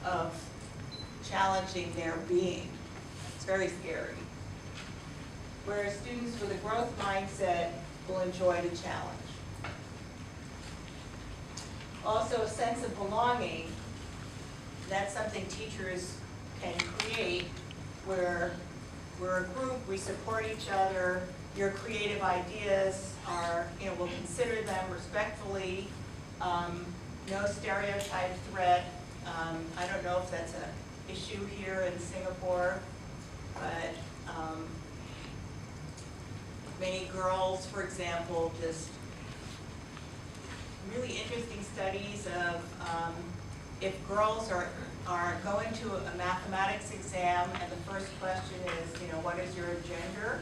Speaker 1: of challenging their being. It's very scary. Whereas students with a growth mindset will enjoy the challenge. Also, a sense of belonging. That's something teachers can create, where we're a group, we support each other, your creative ideas are, we'll consider them respectfully, no stereotype threat. I don't know if that's an issue here in Singapore, but many girls, for example, just really interesting studies of if girls are going to a mathematics exam and the first question is, what is your gender?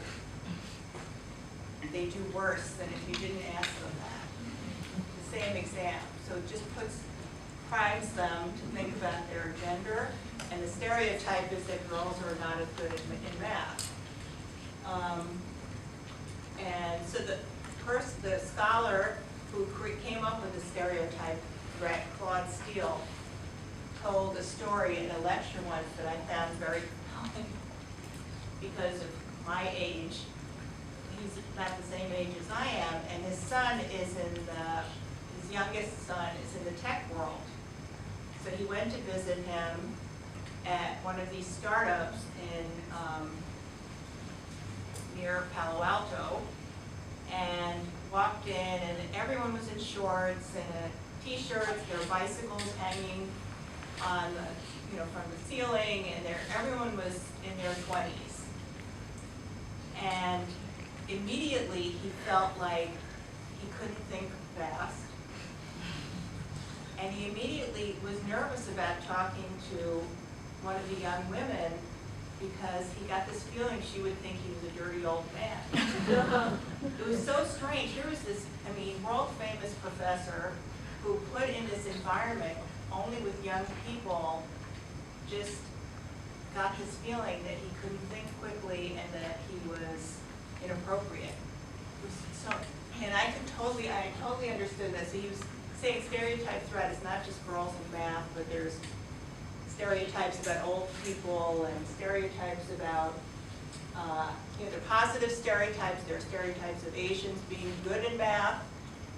Speaker 1: They do worse than if you didn't ask them that. The same exam. So it just primes them to think about their gender, and the stereotype is that girls are not as good in math. And so the scholar who came up with the stereotype threat, Claude Steele, told a story in a lecture once that I found very compelling because of my age. He's not the same age as I am, and his son is his youngest son is in the tech world. So he went to visit him at one of these startups in near Palo Alto, and walked in, and everyone was in shorts and t-shirts. There were bicycles hanging on from the ceiling, and everyone was in their 20s. And immediately he felt like he couldn't think fast. And he immediately was nervous about talking to one of the young women because he got this feeling she would think he was a dirty old man. It was so strange. Here was this, I mean, world-famous professor who put in this environment only with young people, just got this feeling that he couldn't think quickly and that he was inappropriate. It was so, and I totally understood this. So he was saying stereotype threat is not just girls in math, but there's stereotypes about old people and stereotypes about, you know, the positive stereotypes. There are stereotypes of Asians being good in math,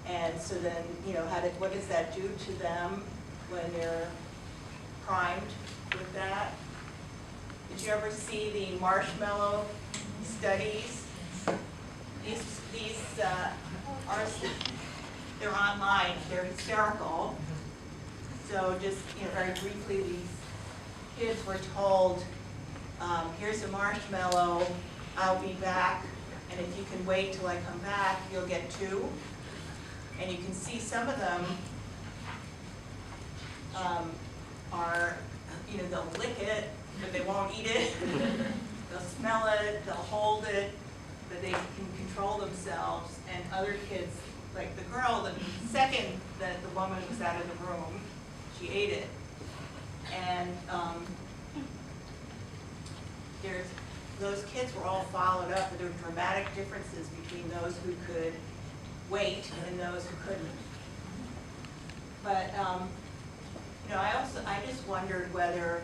Speaker 1: and so then, you know, what does that do to them when they're primed with that? Did you ever see the marshmallow studies? These are, they're online, they're hysterical. So just, you know, very briefly, these kids were told, here's a marshmallow, I'll be back, and if you can wait till I come back, you'll get 2. And you can see some of them are, you know, they'll lick it, but they won't eat it. They'll smell it, they'll hold it, but they can control themselves. And other kids, like the girl, the second that the woman was out of the room, she ate it. And those kids were all followed up, but there were dramatic differences between those who could wait and those who couldn't. But you know, I just wondered whether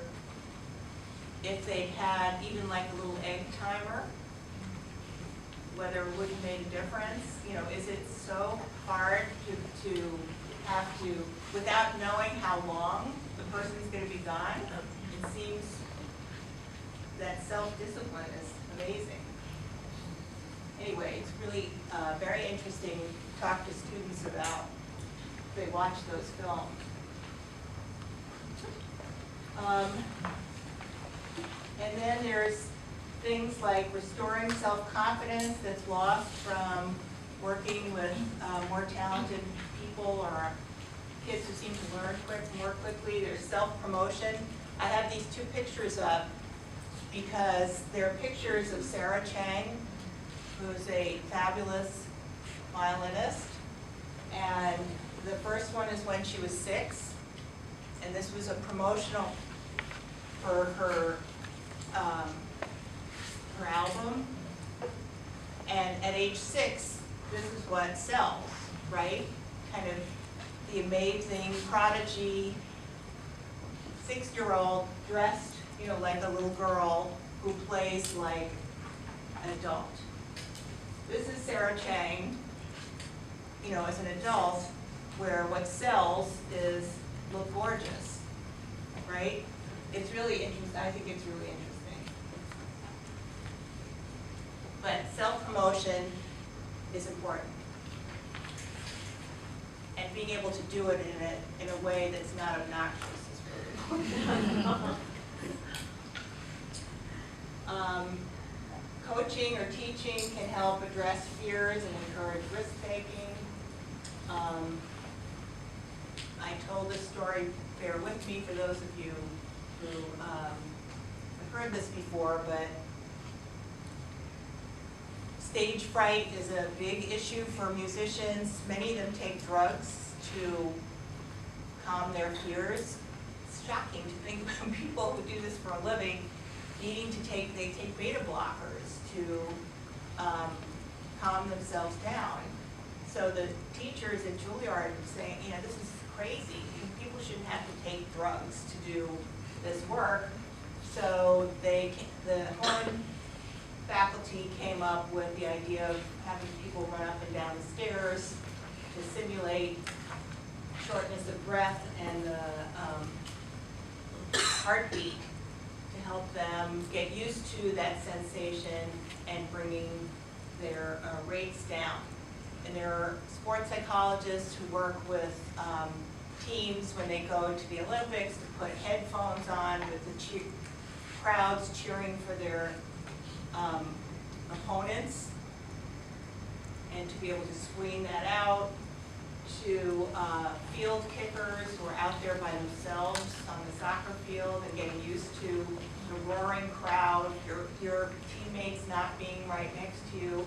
Speaker 1: if they had even like a little egg timer, whether it would have made a difference. You know, is it so hard to have to, without knowing how long the person's going to be gone? It seems that self-discipline is amazing. Anyway, it's really very interesting to talk to students about if they watch those films. And then there's things like restoring self-confidence that's lost from working with more talented people or kids who seem to learn more quickly. There's self-promotion. I have these 2 pictures up because they're pictures of Sarah Chang, who's a fabulous violinist. And the first one is when she was 6, and this was a promotional for her her album. And at age 6, this is what sells, right? Kind of the amazing prodigy 6-year-old dressed, you know, like a little girl who plays like an adult. This is Sarah Chang, you know, as an adult, where what sells is look gorgeous, right? It's really interesting. I think it's really interesting. But self-promotion is important. And being able to do it in a way that's not obnoxious is really important. Coaching or teaching can help address fears and encourage risk-taking. I told this story, bear with me for those of you who have heard this before, but stage fright is a big issue for musicians. Many of them take drugs to calm their fears. It's shocking to think about people who do this for a living needing to they take beta blockers to calm themselves down. So the teachers at Juilliard were saying, you know, this is crazy. People shouldn't have to take drugs to do this work. So the horn faculty came up with the idea of having people run up and down the stairs to simulate shortness of breath and the heartbeat to help them get used to that sensation and bringing their rates down. And there are sports psychologists who work with teams when they go to the Olympics to put headphones on with the crowds cheering for their opponents. and to be able to screen that out, to field kickers who are out there by themselves on the soccer field and getting used to the roaring crowd, your teammates not being right next to you.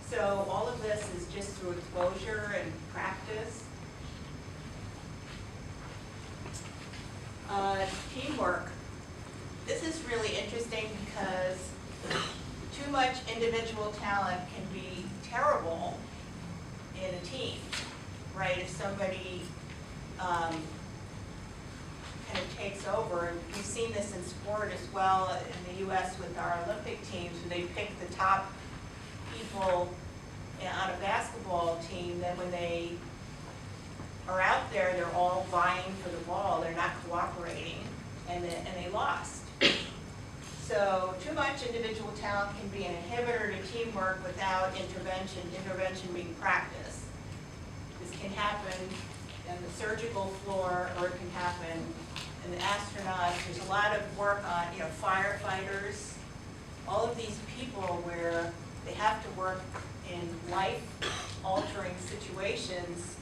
Speaker 1: So all of this is just through exposure and practice. Teamwork. This is really interesting because too much individual talent can be terrible in a team, right? If somebody kind of takes over, we've seen this in sport as well in the U.S. with our Olympic teams, where they pick the top people on a basketball team, then when they are out there, they're all vying for the ball, they're not cooperating, and they lost. So too much individual talent can be an inhibitor to teamwork without intervention being practice. This can happen on the surgical floor, or it can happen in the astronauts. There's a lot of work on, firefighters, all of these people where they have to work in life-altering situations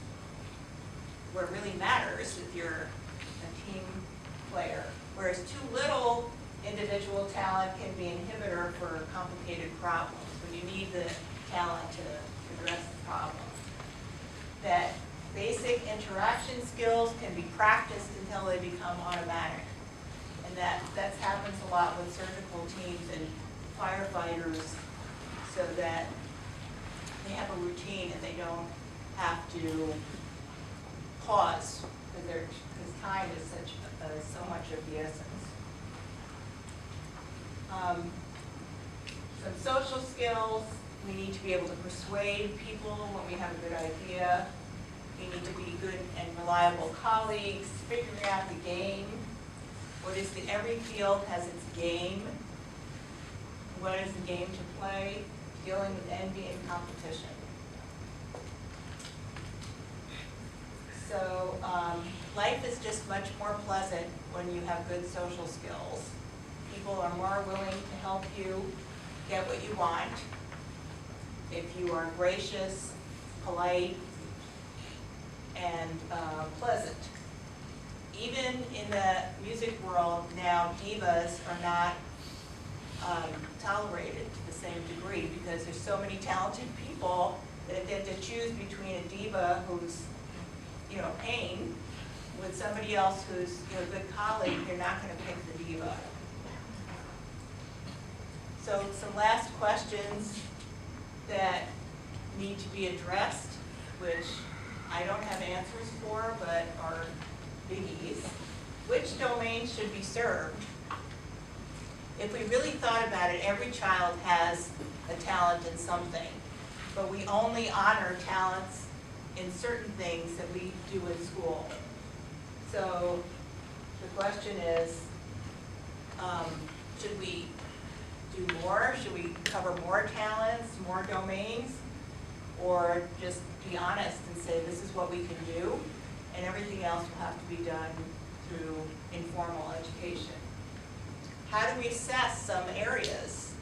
Speaker 1: where it really matters if you're a team player. Whereas too little individual talent can be an inhibitor for complicated problems, when you need the talent to address the problem. That basic interaction skills can be practiced until they become automatic. And that happens a lot with surgical teams and firefighters, so that they have a routine and they don't have to pause, because time is so much of the essence. Some social skills. We need to be able to persuade people when we have a good idea. We need to be good and reliable colleagues, figuring out the game. Every field has its game. What is the game to play? Dealing with envy and competition. So life is just much more pleasant when you have good social skills. People are more willing to help you get what you want if you are gracious, polite, and pleasant. Even in the music world now, divas are not tolerated to the same degree, because there's so many talented people that if they have to choose between a diva who's pain with somebody else who's a good colleague, you're not going to pick the diva. So some last questions that need to be addressed, which I don't have answers for, but are biggies. Which domains should be served? If we really thought about it, every child has a talent in something, but we only honor talents in certain things that we do in school. So the question is, should we do more? Should we cover more talents, more domains? Or just be honest and say this is what we can do, and everything else will have to be done through informal education? How do we assess some areas?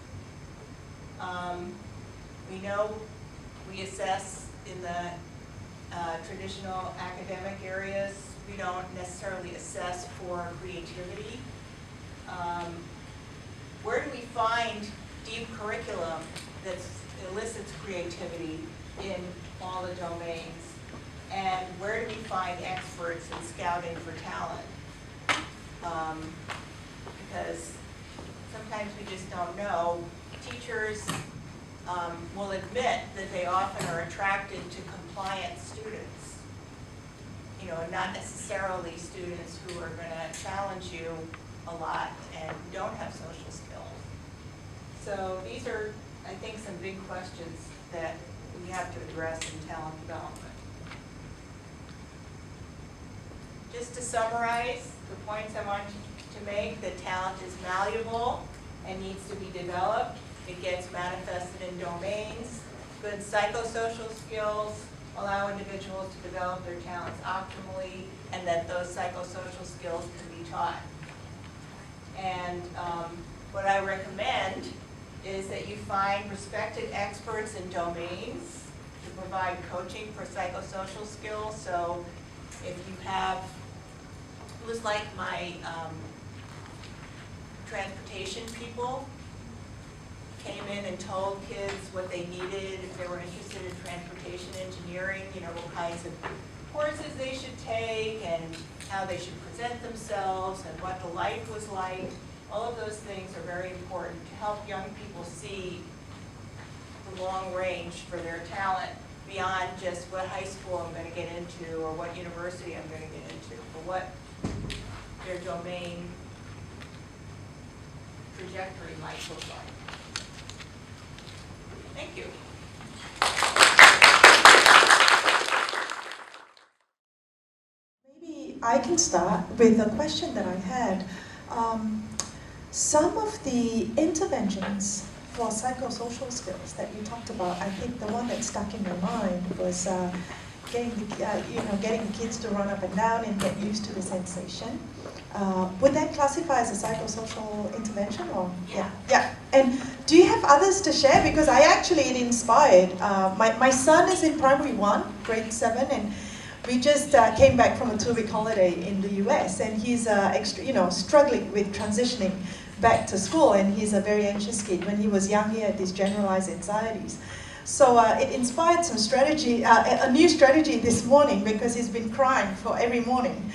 Speaker 1: We know we assess in the traditional academic areas. We don't necessarily assess for creativity. Where do we find deep curriculum that elicits creativity in all the domains? And where do we find experts in scouting for talent? Because sometimes we just don't know. Teachers will admit that they often are attracted to compliant students, and not necessarily students who are going to challenge you a lot and don't have social skills. So these are, I think, some big questions that we have to address in talent development. Just to summarize the points I want to make, that talent is malleable and needs to be developed. It gets manifested in domains. Good psychosocial skills allow individuals to develop their talents optimally, and that those psychosocial skills can be taught. And what I recommend is that you find respected experts in domains provide coaching for psychosocial skills. So if you have, it was like my transportation people came in and told kids what they needed if they were interested in transportation engineering, you know, what kinds of courses they should take and how they should present themselves and what the life was like. All of those things are very important to help young people see the long range for their talent beyond just what high school I'm going to get into or what university I'm going to get into, but what their domain trajectory might look like. Thank you.
Speaker 2: Maybe I can start with a question that I had. Some of the interventions for psychosocial skills that you talked about, I think the one that stuck in my mind was getting the kids to run up and down and get used to the sensation. Would that classify as a psychosocial intervention, or yeah? And do you have others to share? Because it inspired. My son is in primary 1, grade 7, and we just came back from a 2-week holiday in the US, and he's struggling with transitioning back to school, and he's a very anxious kid. When he was young, he had these generalized anxieties. So it inspired some strategy, a new strategy this morning, because he's been crying for every morning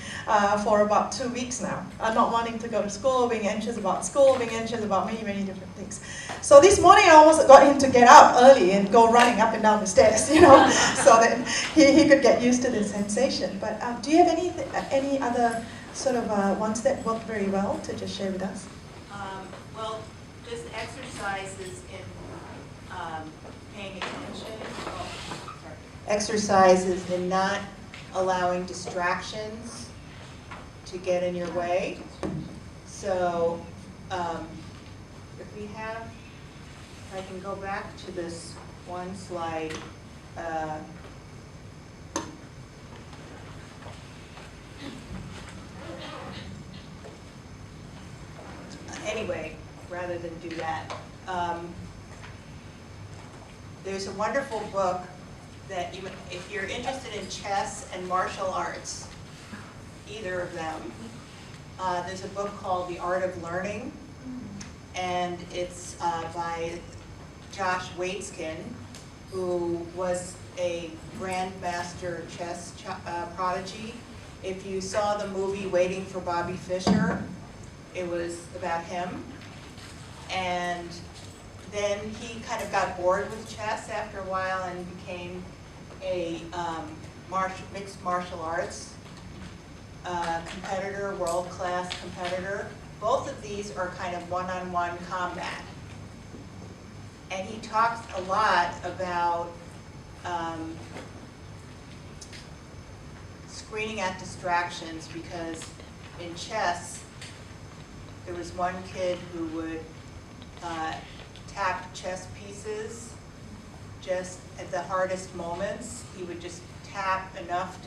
Speaker 2: for about 2 weeks now, not wanting to go to school, being anxious about school, being anxious about many, many different things. So this morning I almost got him to get up early and go running up and down the stairs, so that he could get used to the sensation. But do you have any other sort of ones that work very well to just share with us?
Speaker 1: Well, just exercises in paying attention. Exercises in not allowing distractions to get in your way. So if I can go back to this one slide. Anyway, rather than do that, there's a wonderful book that if you're interested in chess and martial arts, either of them, there's a book called The Art of Learning, and it's by Josh Waitzkin, who was a grandmaster chess prodigy. If you saw the movie Waiting for Bobby Fischer, it was about him. And then he kind of got bored with chess after a while and became a mixed martial arts competitor, world-class competitor. Both of these are kind of one-on-one combat. And he talks a lot about screening out distractions, because in chess, there was one kid who would tap chess pieces just at the hardest moments. He would just tap enough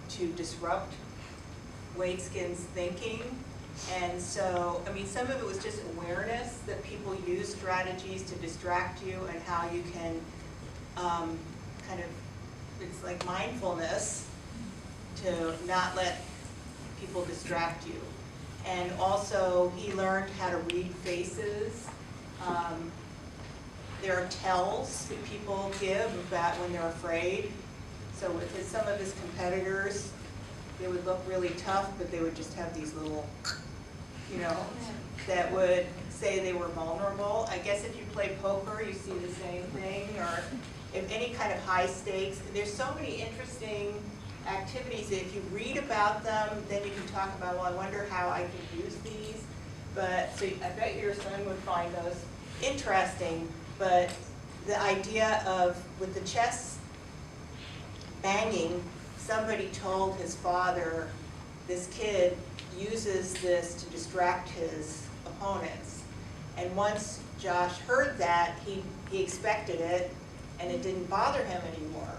Speaker 1: to disrupt Waitzkin's thinking. And so, some of it was just awareness that people use strategies to distract you, and how you can it's like mindfulness to not let people distract you. And also, he learned how to read faces. There are tells that people give about when they're afraid. So with some of his competitors, they would look really tough, but they would just have these little, that would say they were vulnerable. I guess if you play poker, you see the same thing, or if any kind of high stakes. There's so many interesting activities that if you read about them, then you can talk about, well, I wonder how I could use these. But so I bet your son would find those interesting. But the idea of, with the chess banging, somebody told his father, this kid uses this to distract his opponents. And once Josh heard that, he expected it, and it didn't bother him anymore.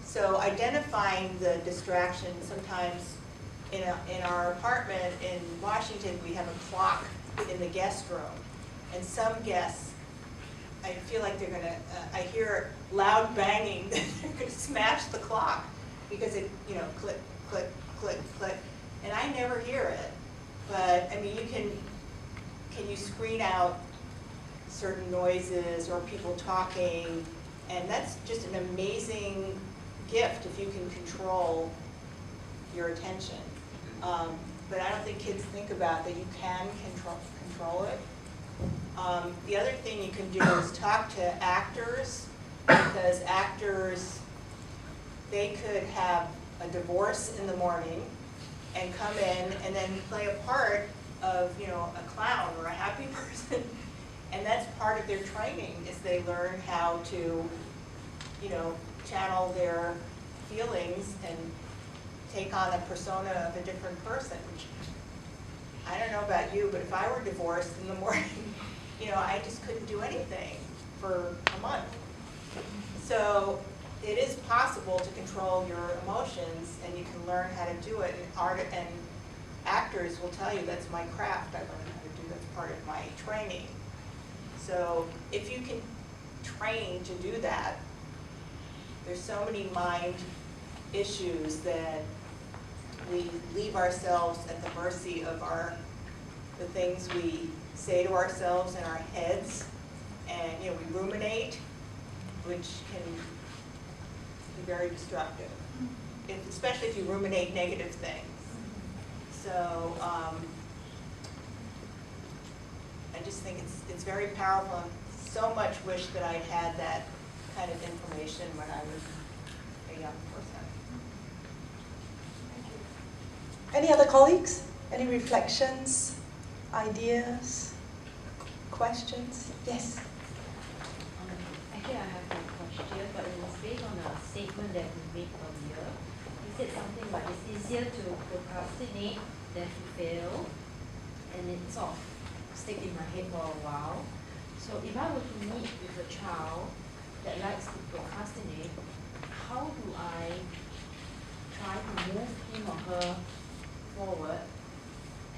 Speaker 1: So identifying the distraction, sometimes in our apartment in Washington, we have a clock in the guest room. And some guests, I feel like they're gonna, I hear loud banging, they're gonna smash the clock because it, click, click, click, click, and I never hear it. But, I mean, can you screen out certain noises or people talking? And that's just an amazing gift if you can control your attention. But I don't think kids think about that you can control it. The other thing you can do is talk to actors, because actors, they could have a divorce in the morning and come in and then play a part of, a clown or a happy person. And that's part of their training, is they learn how to, channel their feelings and take on a persona of a different person. Which, I don't know about you, but if I were divorced in the morning, I just couldn't do anything for a month. So it is possible to control your emotions, and you can learn how to do it. And actors will tell you, that's my craft. I learned how to do, that's part of my training. So if you can train to do that, there's so many mind issues that we leave ourselves at the mercy of the things we say to ourselves in our heads, and we ruminate, which can be very destructive, especially if you ruminate negative things. So I just think it's very powerful. And so much wish that I had that kind of information when I was a young person.
Speaker 2: Any other colleagues? Any reflections, ideas, questions? Yes?
Speaker 3: Actually, I have a question, but it was based on a statement that we made earlier. You said something like it's easier to procrastinate than to fail, and it sort of stuck in my head for a while. So if I were to meet with a child that likes to procrastinate, how do I try to move him or her forward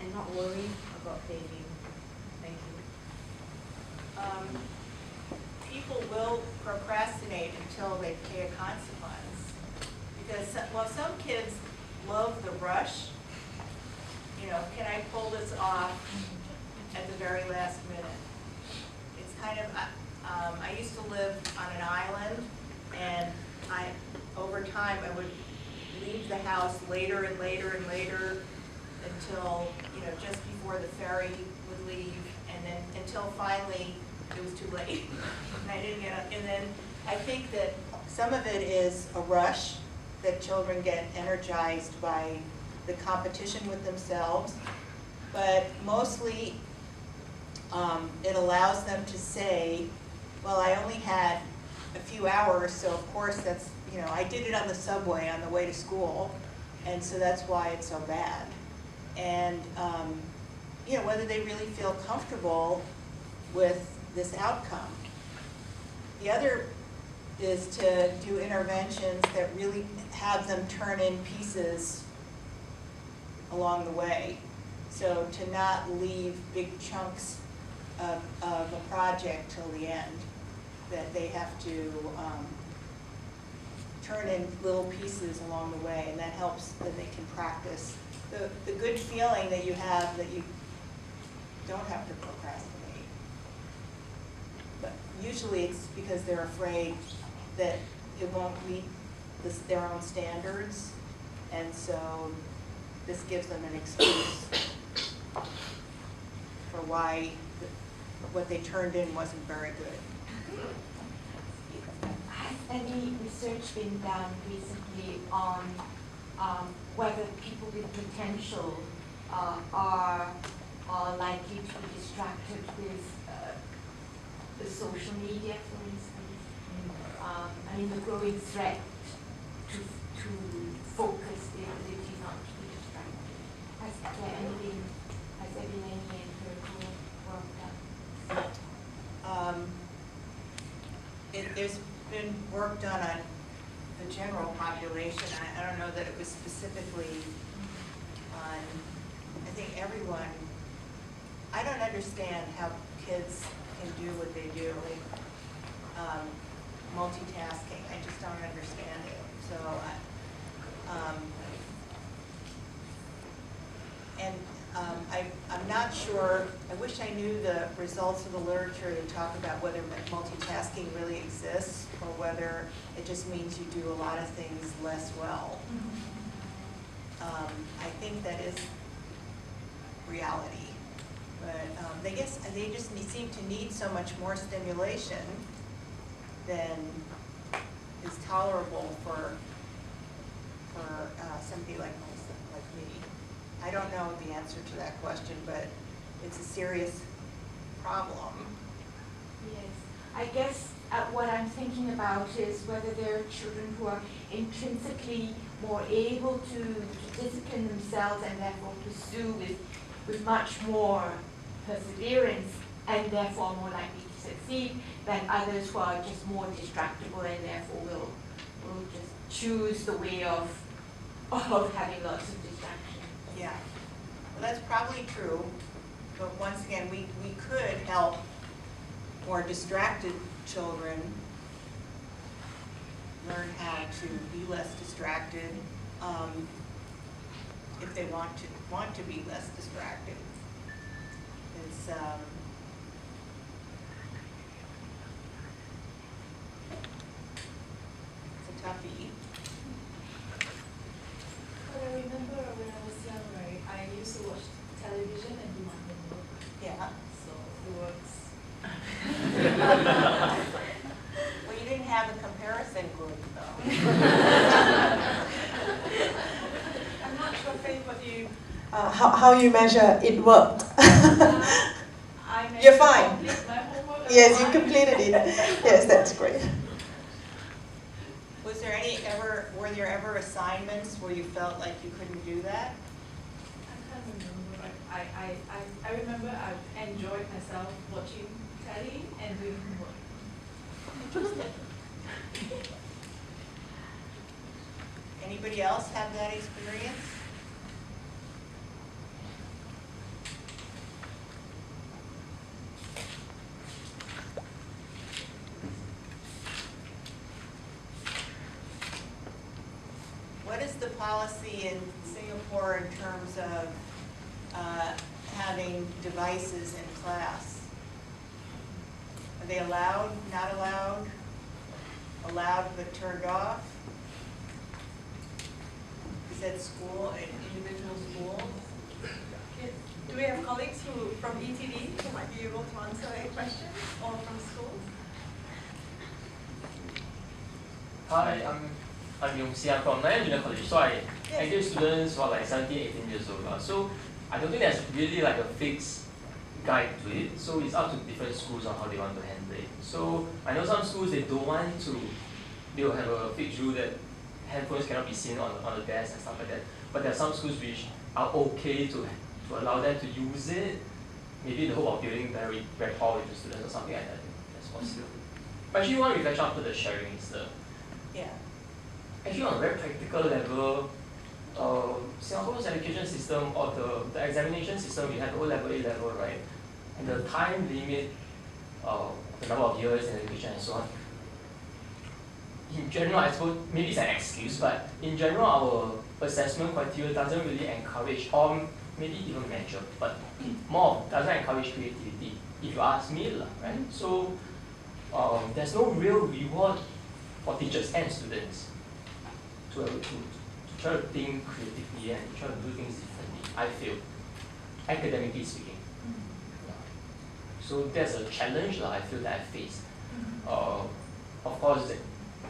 Speaker 3: and not worry about failing? Thank you.
Speaker 1: People will procrastinate until they pay a consequence. Because, some kids love the rush. Can I pull this off at the very last minute? It's kind of, I used to live on an island, and over time, I would leave the house later and later and later until, just before the ferry would leave, and then until finally it was too late. And I didn't get up. And then I think that some of it is a rush, that children get energized by the competition with themselves, but mostly it allows them to say, well, I only had a few hours, so of course that's, I did it on the subway on the way to school, and so that's why it's so bad. And whether they really feel comfortable with this outcome. The other is to do interventions that really have them turn in pieces along the way. So to not leave big chunks of a project till the end, that they have to turn in little pieces along the way, and that helps that they can practice the good feeling that you have that you don't have to procrastinate. But usually it's because they're afraid that it won't meet their own standards, and so this gives them an excuse for why what they turned in wasn't very good.
Speaker 4: Has any research been done recently on whether people with potential are likely to be distracted with the social media, for instance? The growing threat to focus, the ability not to be distracted. Has there been any empirical work done?
Speaker 1: There's been work done on the general population. I don't know that it was specifically on, I think everyone, I don't understand how kids can do what they do. multitasking. I just don't understand it. So, I'm not sure, I wish I knew the results of the literature to talk about whether multitasking really exists or whether it just means you do a lot of things less well. I think that is reality. But they just seem to need so much more stimulation than is tolerable for somebody like me. I don't know the answer to that question, but it's a serious problem.
Speaker 4: Yes, I guess what I'm thinking about is whether there are children who are intrinsically more able to discipline themselves and therefore pursue with much more perseverance and therefore more likely to succeed than others who are just more distractible and therefore will just choose the way of having lots of distraction.
Speaker 1: Yeah, well, that's probably true, but once again, we could help more distracted children learn how to be less distracted if they want to be less distracted. It's a toughie.
Speaker 5: But I remember when I was young, right, I used to watch television and do my homework,
Speaker 1: Yeah.
Speaker 5: so it works.
Speaker 1: Well, you didn't have a comparison group, though.
Speaker 5: I'm not sure, Faith, what you...
Speaker 2: How you measure it worked?
Speaker 5: I managed
Speaker 2: You're
Speaker 5: to
Speaker 2: fine.
Speaker 5: complete my homework.
Speaker 2: Yes, you completed it. Yes, that's great.
Speaker 1: Were there ever assignments where you felt like you couldn't do that?
Speaker 5: I can't remember. I remember I enjoyed myself watching telly and doing homework.
Speaker 1: Anybody else have that experience? What is the policy in Singapore in terms of having devices in class? Are they allowed, not allowed, allowed but turned off? Is that school, an individual school?
Speaker 6: Do we have colleagues from ETD who might be able to answer a question, or from schools?
Speaker 7: Hi, I'm Yong Si. I'm from Nanyang Junior College. So I engage students who are like 17, 18 years old. So I don't think there's really like a fixed guide to it. So it's up to different schools on how they want to handle it. So I know some schools, they don't want to, they will have a fixed rule that handphones cannot be seen on the desk and stuff like that. But there are some schools which are okay to allow them to use it, maybe in the hope of building better rapport with the students or something like that. That's possible. But actually, one reflection after the sharing is actually on a very practical level, Singapore's education system or the examination system, we have O-level, A-level, right? And the time limit, the number of years in education and so on. In general, I suppose, maybe it's an excuse, but in general, our assessment criteria doesn't really encourage, or maybe even measure, but more doesn't encourage creativity, if you ask me, right? So there's no real reward for teachers and students to try to think creatively and try to do things differently, I feel, academically speaking. Yeah. So there's a challenge I feel that I face. Of course,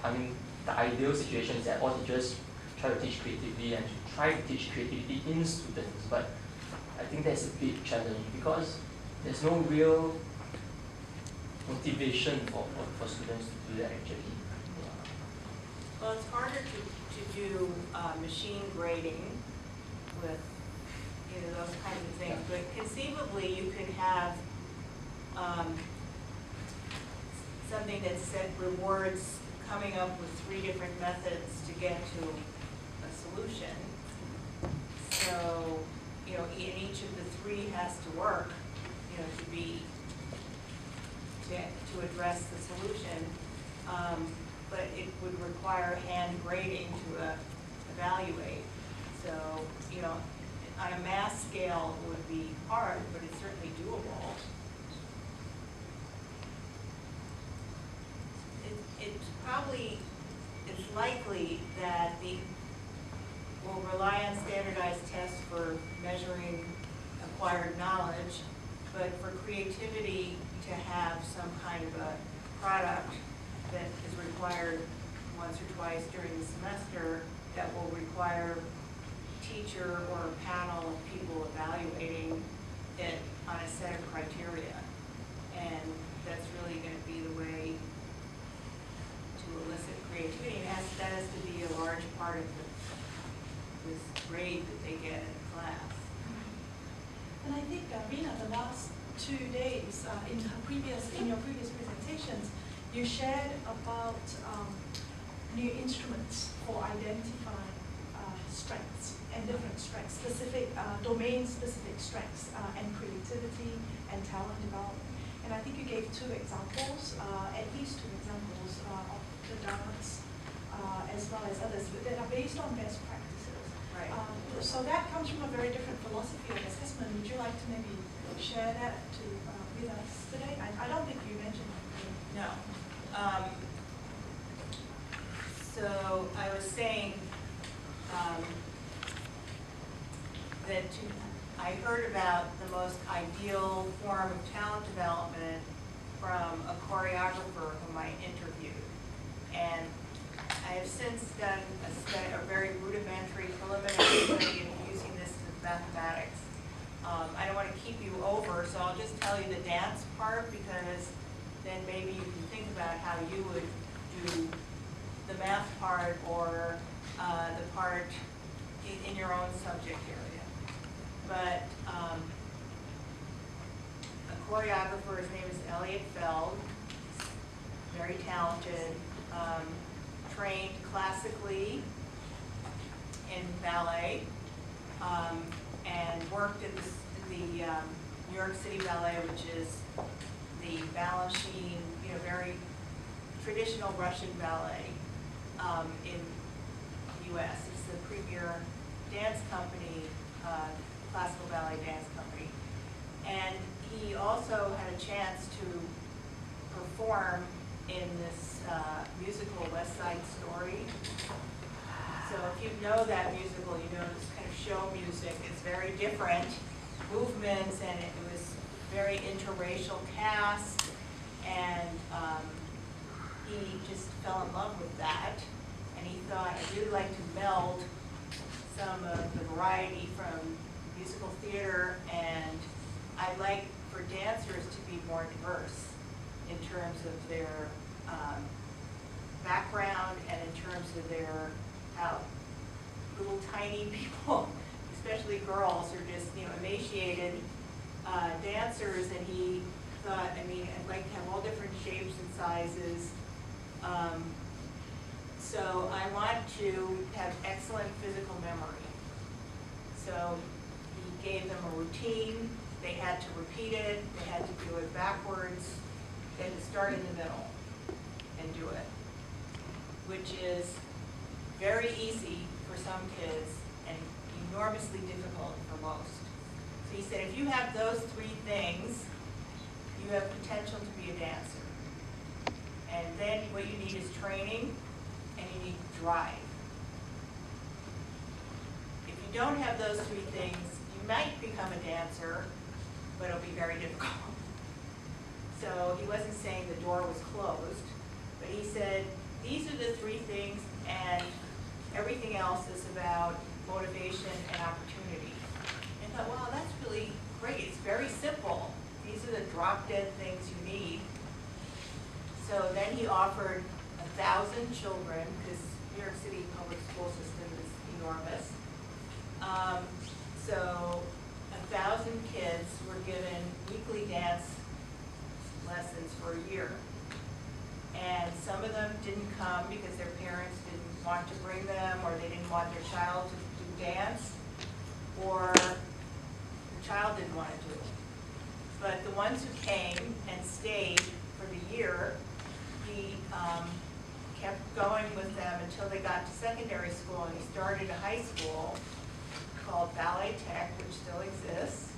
Speaker 7: I mean, the ideal situation is that all teachers try to teach creatively and to try to teach creativity in students, but I think that's a big challenge because there's no real motivation for students to do that actually. Yeah.
Speaker 1: Well, it's harder to do machine grading with those kinds of things, but conceivably you could have something that said rewards coming up with 3 different methods to get to a solution. So, and each of the 3 has to work, to address the solution. but it would require hand grading to evaluate. So, you know, on a mass scale, it would be hard, but it's certainly doable. It's likely that we'll rely on standardized tests for measuring acquired knowledge, but for creativity to have some kind of a product that is required once or twice during the semester that will require teacher or a panel of people evaluating it on a set of criteria. And that's really going to be the way to elicit creativity. And that has to be a large part of this grade that they get in class.
Speaker 6: And I think, Rena, the last 2 days, in your previous presentations, you shared about new instruments for identifying strengths and different strengths, specific domain-specific strengths and creativity and talent development. And I think you gave 2 examples, at least 2 examples of the dance as well as others that are based on best practices.
Speaker 1: Right.
Speaker 6: So that comes from a very different philosophy of assessment. Would you like to maybe share that with us today? I don't think you mentioned it.
Speaker 1: No. So I was saying that I heard about the most ideal form of talent development from a choreographer whom I interviewed. And I have since done a very rudimentary preliminary study of using this in mathematics. I don't want to keep you over, so I'll just tell you the dance part, because then maybe you can think about how you would do the math part or the part in your own subject area. But a choreographer, his name is Elliot Feld, very talented, trained classically in ballet, and worked at the New York City Ballet, which is the Balanchine, you know, very traditional Russian ballet in the U.S. It's the premier dance company, classical ballet dance company. And he also had a chance to perform in this musical West Side Story. So if you know that musical, you know this kind of show music. It's very different movements, and it was very interracial cast, and he just fell in love with that. And he thought, I'd really like to meld some of the variety from musical theater, and I'd like for dancers to be more diverse in terms of their background and in terms of their how little tiny people, especially girls, are just, you know, emaciated dancers. And he thought, I mean, I'd like to have all different shapes and sizes. So I want to have excellent physical memory. So he gave them a routine. They had to repeat it. They had to do it backwards. They had to start in the middle and do it, which is very easy for some kids and enormously difficult for most. So he said, if you have those 3 things, you have potential to be a dancer. And then what you need is training, and you need drive. If you don't have those 3 things, you might become a dancer, but it'll be very difficult. So he wasn't saying the door was closed, but he said, these are the 3 things, and everything else is about motivation and opportunity. And I thought, wow, that's really great. It's very simple. These are the drop-dead things you need. So then he offered 1,000 children, because New York City public school system is enormous. So 1,000 kids were given weekly dance lessons for a year. And some of them didn't come because their parents didn't want to bring them, or they didn't want their child to do dance, or the child didn't want to do it. But the ones who came and stayed for the year, he kept going with them until they got to secondary school, and he started a high school called Ballet Tech, which still exists,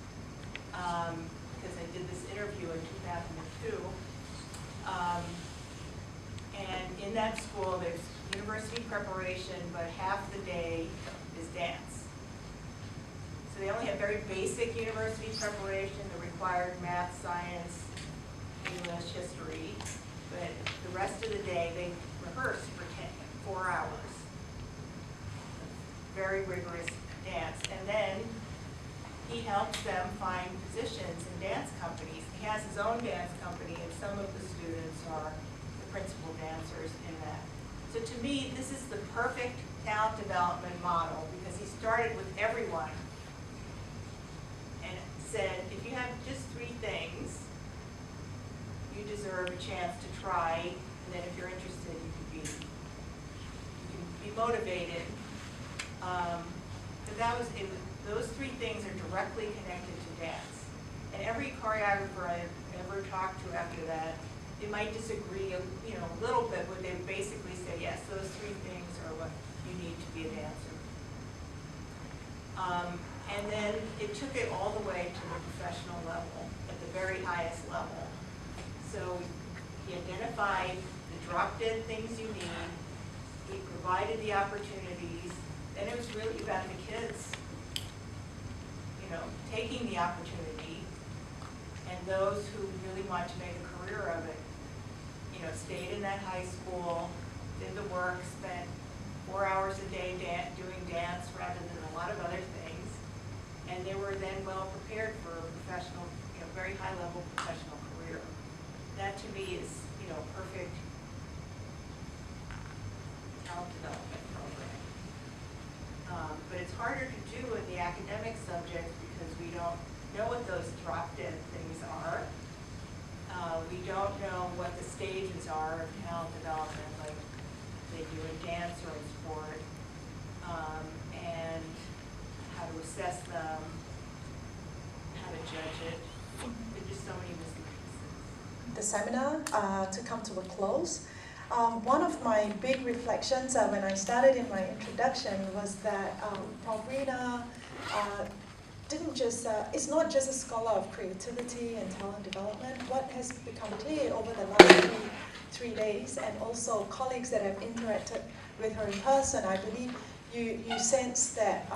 Speaker 1: because I did this interview in 2002. And in that school, there's university preparation, but half the day is dance. So they only have very basic university preparation, the required math, science, English, history, but the rest of the day they rehearse for 4 hours. Very rigorous dance. And then he helps them find positions in dance companies. He has his own dance company, and some of the students are the principal dancers in that. So to me, this is the perfect talent development model, because he started with everyone and said, if you have just 3 things, you deserve a chance to try, and then if you're interested, you can be motivated. But that was it. Those 3 things are directly connected to dance. And every choreographer I've ever talked to after that, they might disagree, a little bit, but they basically say, yes, those 3 things are what you need to be a dancer. And then it took it all the way to the professional level, at the very highest level. So he identified the drop-dead things you need, he provided the opportunities, and it was really about the kids, taking the opportunity, and those who really want to make a career of it, stayed in that high school, did the work, spent 4 hours a day doing dance rather than a lot of other things, and they were then well prepared for a professional, very high level professional career. That to me is, perfect talent development program. But it's harder to do in the academic subjects because we don't know what those drop-dead things are. We don't know what the stages are of talent development, like they do in dance or in sport, and how to assess them, how to judge it. There's just so many missing pieces.
Speaker 2: The seminar to come to a close. One of my big reflections when I started in my introduction was that Rena didn't just, it's not just a scholar of creativity and talent development. What has become clear over the last three days, and also colleagues that have interacted with her in person, I believe you sense that,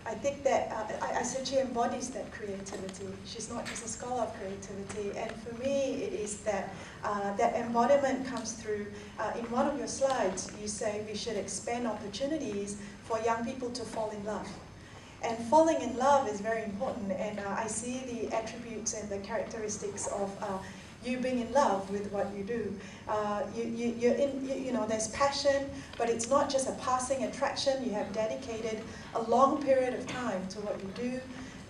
Speaker 2: I think that I said she embodies that creativity. She's not just a scholar of creativity. And for me, it is that that embodiment comes through. In one of your slides, you say we should expand opportunities for young people to fall in love. And falling in love is very important. And I see the attributes and the characteristics of you being in love with what you do. There's passion, but it's not just a passing attraction. You have dedicated a long period of time to what you do,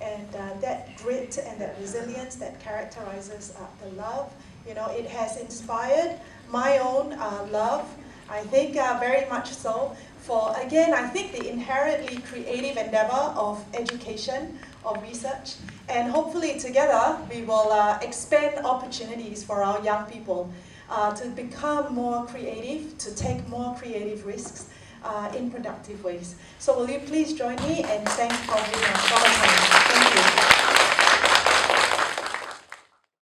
Speaker 2: and that grit and that resilience that characterizes the love. It has inspired my own love, I think very much so, for, again, I think the inherently creative endeavor of education, of research, and hopefully together we will expand opportunities for our young people to become more creative, to take more creative risks in productive ways. So will you please join me and thank Rena for her time. Thank you.